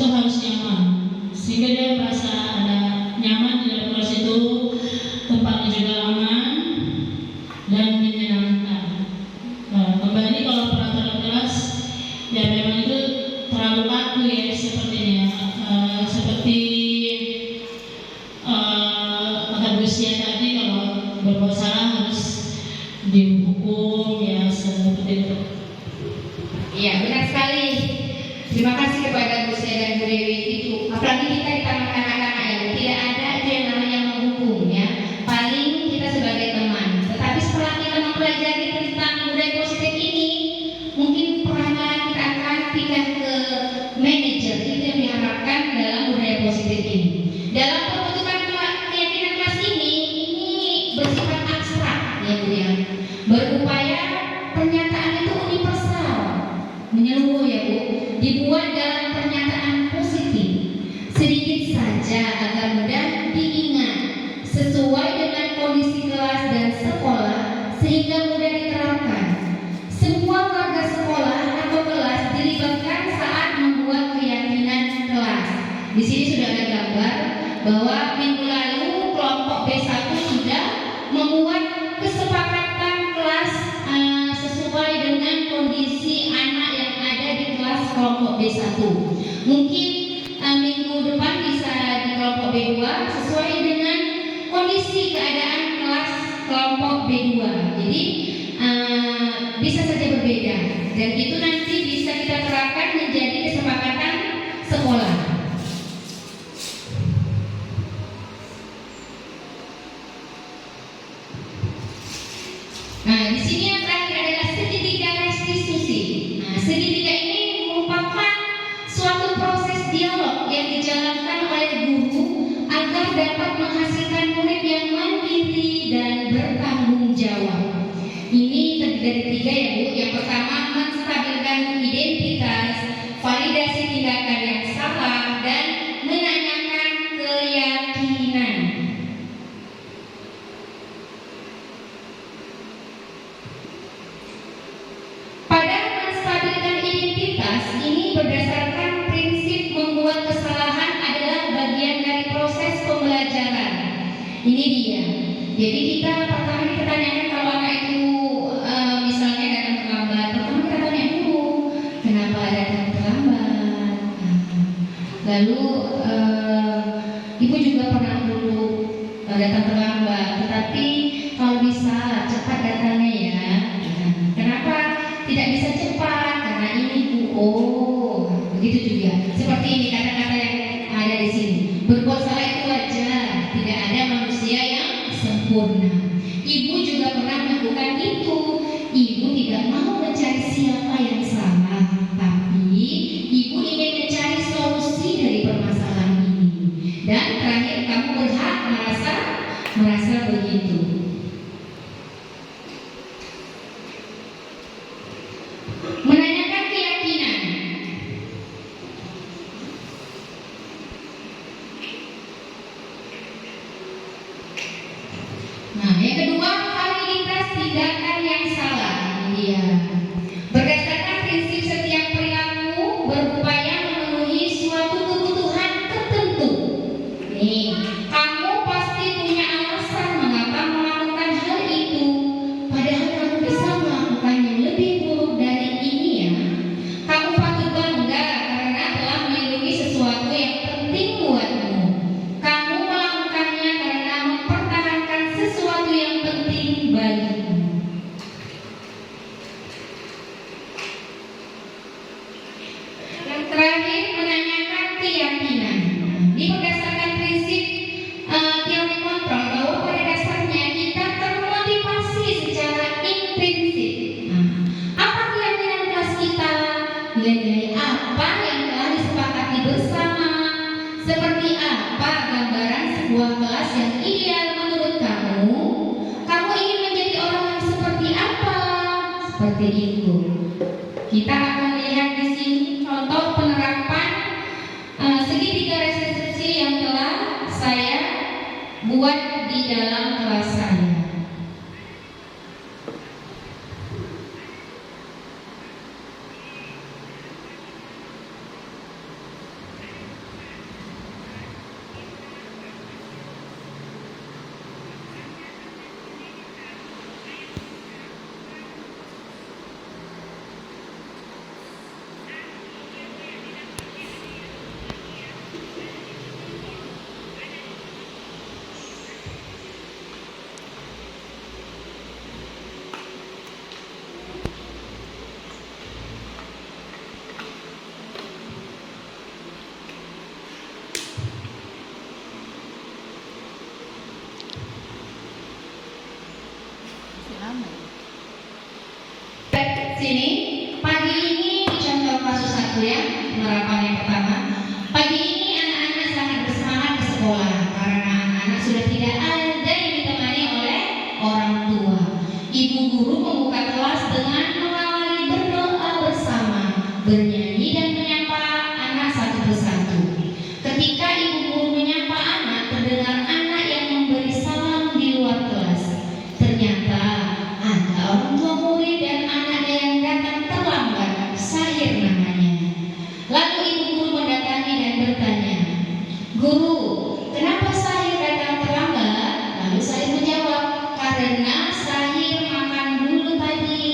harus nyaman, sehingga dia merasa ada nyaman di dalam kelas itu, tempatnya juga aman dan menyenangkan. Kembali kalau peraturan kelas ya memang itu terlalu kaku ya sepertinya, seperti kata Bu Sia tadi, kalau berbuat salah harus dihukum ya seperti itu. Iya, benar sekali. Terima kasih kepada Bu Sia dan Bu Dewi itu. Apalagi kita di taman anak-anak ya, tidak ada aja yang namanya menghukum ya. Paling kita sebagai teman. Tetapi setelah kita mempelajari tentang budaya positif ini, mungkin peranan kita akan pindah ke manajer. Itu yang diharapkan dalam budaya positif ini. Dalam pembentukan keyakinan kelas ini bersifat abstrak ya Bu ya. Berupaya pernyataan itu universal, menyeluruh ya Bu, dibuat dalam pernyataan positif, sedikit saja agar mudah diingat, sesuai dengan kondisi kelas dan sekolah sehingga mudah diterapkan. Semua warga sekolah atau kelas dilibatkan saat membuat keyakinan kelas. Di sini sudah ada gambar bahwa minggu lalu kelompok B1 sudah membuat kesepakatan kelas kelompok B1. Mungkin minggu depan bisa di kelompok B2 sesuai dengan kondisi keadaan kelas kelompok B2. Jadi bisa saja berbeda dan itu nanti bisa kita terapkan menjadi kesepakatan sekolah. Nah, di sini yang terakhir adalah segitiga restitusi. Nah, segitiga ini merupakan suatu proses dialog yang dijalankan oleh guru agar dapat menghasilkan murid yang mandiri dan bertanggung jawab. Ini terdiri dari 3 ya Bu. Yang pertama, menstabilkan identitas, validasi tindakan yang salah, dan menanyakan keyakinan. Pada menstabilkan identitas ini berdasarkan prinsip membuat kesalahan adalah bagian dari proses pembelajaran. Ini dia. Jadi kita pertama kita tanyakan kalau anak itu misalnya datang terlambat, pertama kita tanya dulu kenapa datang terlambat. Lalu ibu juga pernah dulu datang terlambat, tetapi kalau bisa cepat datangnya ya. Kenapa tidak bisa cepat? Karena ini Bu. Oh, begitu juga. Seperti ini kata-kata yang ada di sini. Berbuat salah itu wajar. Tidak ada manusia yang sempurna. Ibu juga pernah melakukan itu. Ibu tidak mau mencari siapa yang salah, tapi ibu ingin mencari solusi dari permasalahan ini. Dan terakhir, kamu berhak merasa begitu. Menanyakan keyakinan. Nah, yang kedua, validitas tindakan yang salah. Ini dia. Berdasarkan prinsip setiap perilaku berupaya memenuhi suatu kebutuhan tertentu. Nih, kamu pasti punya alasan mengapa melakukan hal itu, padahal kamu bisa melakukan yang lebih buruk dari ini ya. Kamu patut bangga karena telah melindungi sesuatu yang penting buatmu. Kamu melakukannya karena mempertahankan sesuatu yang penting bagimu. Yang terakhir, menanyakan keyakinan. Ini berdasarkan prinsip teori kontrol bahwa pada dasarnya kita termotivasi secara intrinsik. Apa keyakinan kelas kita? Nilai-nilai apa yang telah disepakati bersama? Seperti apa gambaran sebuah kelas yang ideal menurut kamu? Kamu ingin menjadi orang yang seperti apa? Seperti itu. Kita akan lihat di sini contoh penerapan segitiga restitusi yang telah saya buat di dalam kelas saya. Sini, pagi ini contoh kasus 1 ya, penerapan yang pertama. Pagi ini anak-anak sangat bersemangat ke sekolah karena anak-anak sudah tidak ada yang ditemani oleh orang tua. Ibu guru membuka kelas dengan mengawali berdoa bersama, bernyanyi dan menyapa anak satu persatu. Ketika ibu guru menyapa anak, terdengar anak yang memberi salam di luar kelas. Ternyata ada orang tua murid dan anaknya yang datang terlambat, Sahir namanya. Lalu ibu guru mendatangi dan bertanya, "Guru, kenapa Sahir datang terlambat?" Lalu Sahir menjawab, "Karena Sahir makan dulu tadi."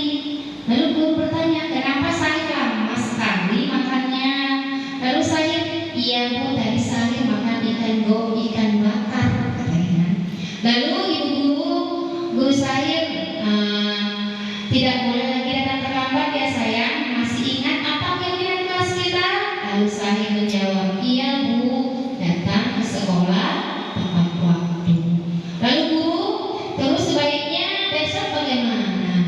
Lalu guru bertanya, "Kenapa Sahir lama sekali makannya?" iya Bu, tadi Salim makan ikan bakar katanya. Lalu ibu guru saya tidak boleh lagi datang terlambat ya sayang. Masih ingat apa kegiatan kelas kita? Lalu Salim menjawab, iya Bu, datang ke sekolah tepat waktu. Lalu guru, terus sebaiknya besok bagaimana?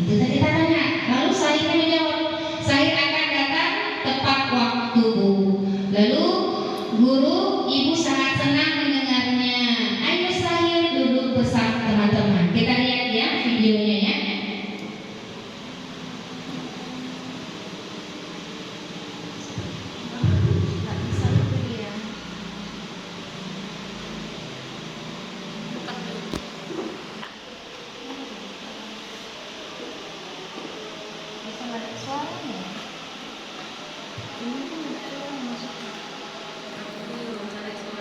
Itu tadi tanya. Lalu Salim menjawab, saya akan datang tepat waktu Bu. Lalu guru, ibu sangat senang mendengarnya. Ayo saya duduk bersama teman-teman. Kita lihat ya videonya ya.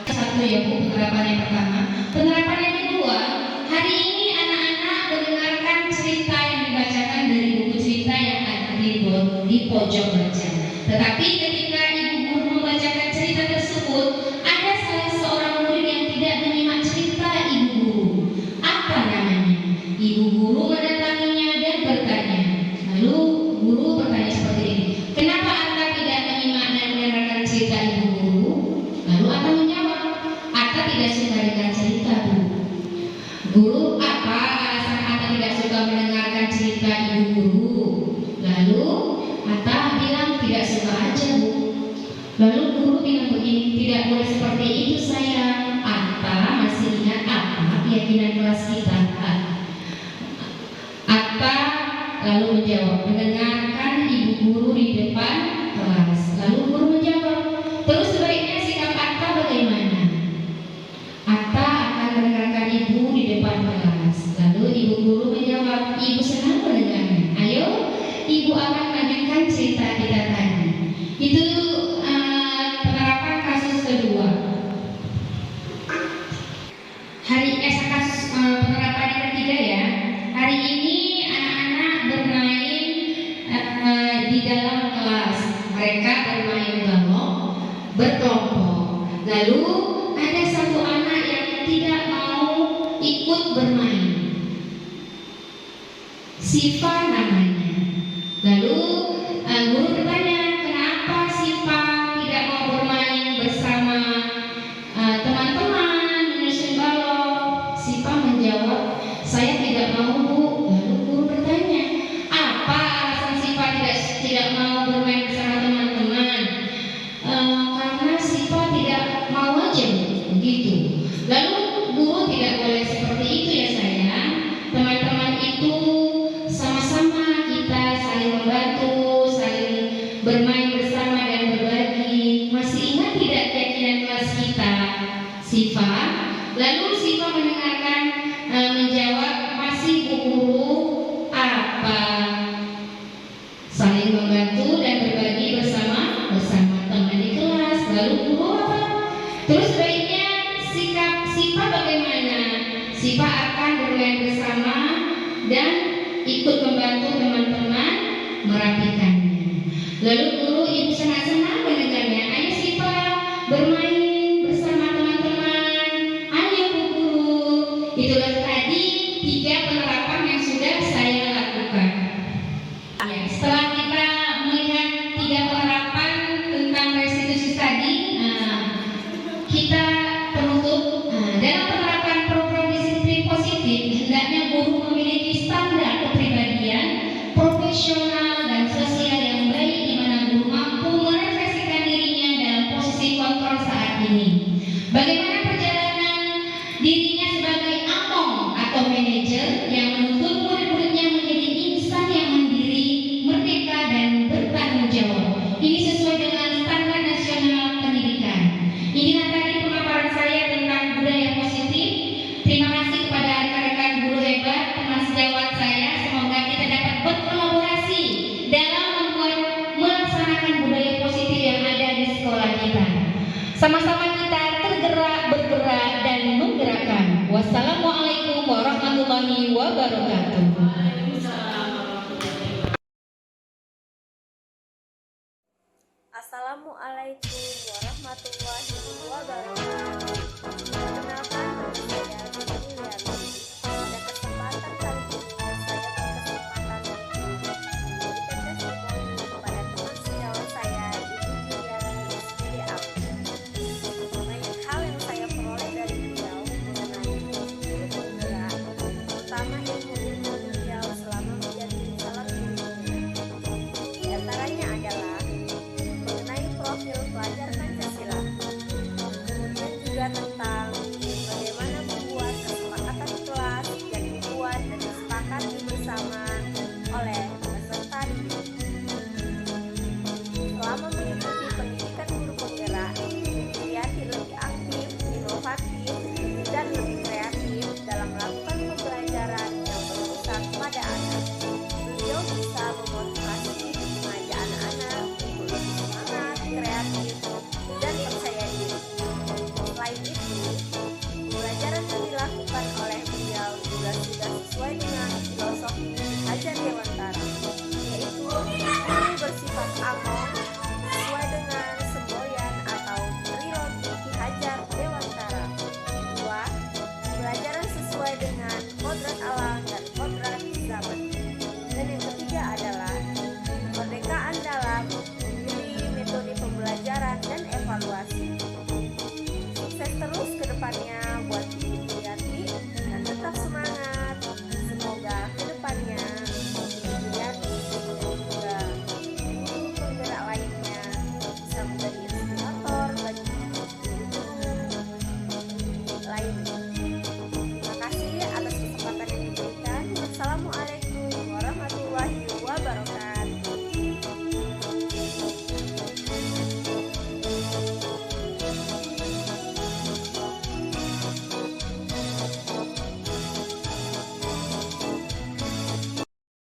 Satu ya Bu, penerapan yang pertama. Penerapan yang kedua, hari ini anak-anak mendengarkan cerita yang dibacakan dari buku cerita yang ada di pojok baca. Tetapi ketika ibu guru membacakan cerita tersebut, ada salah seorang murid yang tidak menyimak cerita ibu guru. Apa namanya? Ibu guru mendatanginya dan bertanya. Lalu guru bertanya seperti ini, kenapa Anda tidak menyimak dan mendengarkan cerita ibu guru? Lalu Anda menjawab, Ata tidak suka dengan cerita Bu. Guru, apa alasan Ata tidak suka mendengarkan cerita ibu guru? Lalu Ata bilang tidak suka aja Bu. Lalu guru bilang begini, tidak boleh seperti itu sayang. Ata masih ingat apa keyakinan kelas kita? Ata lalu menjawab, mendengarkan ibu guru di depan kelas. Lalu guru menjawab, terus sebaiknya sikap Ata bagaimana? Ata akan mendengarkan ibu di depan kelas. Lalu ibu guru menjawab, ibu senang mendengarnya. Ayo, ibu akan melanjutkan cerita kita tadi. Itu penerapan kasus kedua. Kasus penerapan yang ketiga ya. Hari ini anak-anak bermain di dalam kelas. Mereka bermain balok berkelompok. Lalu ada satu anak yang tidak mau ikut bermain. Siva namanya. Lalu guru bertanya, kenapa Siva tidak mau bermain bersama teman-teman menyusun balok? Siva menjawab, saya tidak mau Bu. Lalu guru bertanya, apa alasan Siva tidak mau bermain bersama teman-teman? Karena Siva tidak mau aja begitu. Lalu guru tidak boleh seperti itu ya sayang. Teman-teman itu sama-sama kita saling membantu, saling bermain bersama dan berbagi. Masih ingat tidak keyakinan kelas kita, Siva? Lalu Siva mendengarkan menjawab, masih Bu Guru. Apa? Saling membantu dan berbagi bersama teman di kelas. Lalu guru apa? Terus baiknya sikap Siva bagaimana? Siva akan bermain bersama dan ikut membantu teman-teman merapikannya. Lalu guru, ibu sangat senang mendengarnya. Ayo Siva bermain bersama teman-teman. Ayo Bu Guru. Itulah tadi 3 penerapan yang sudah saya lakukan. Ya, setelah kita melihat 3 penerapan tentang restitusi tadi, kita penutup. Dalam penerapan program disiplin positif, hendaknya guru memiliki standar kepribadian, profesional dan sosial yang baik, di mana guru mampu merefleksikan dirinya dalam posisi kontrol saat ini. Bagaimana perjalanan dirinya sebagai among atau manajer yang menuntut murid-muridnya menjadi insan yang mandiri, merdeka dan bertanggung jawab. Ini sesuai dengan standar nasional pendidikan. Inilah tadi pemaparan saya tentang budaya positif. Terima kasih kepada rekan-rekan guru hebat, teman sejawat saya. Semoga kita dapat berkolaborasi dalam melaksanakan budaya positif yang ada di sekolah kita. Sama-sama kita tergerak, bergerak dan menggerakkan. Wassalamualaikum warahmatullahi wabarakatuh. Assalamualaikum warahmatullahi wabarakatuh. Perkenalkan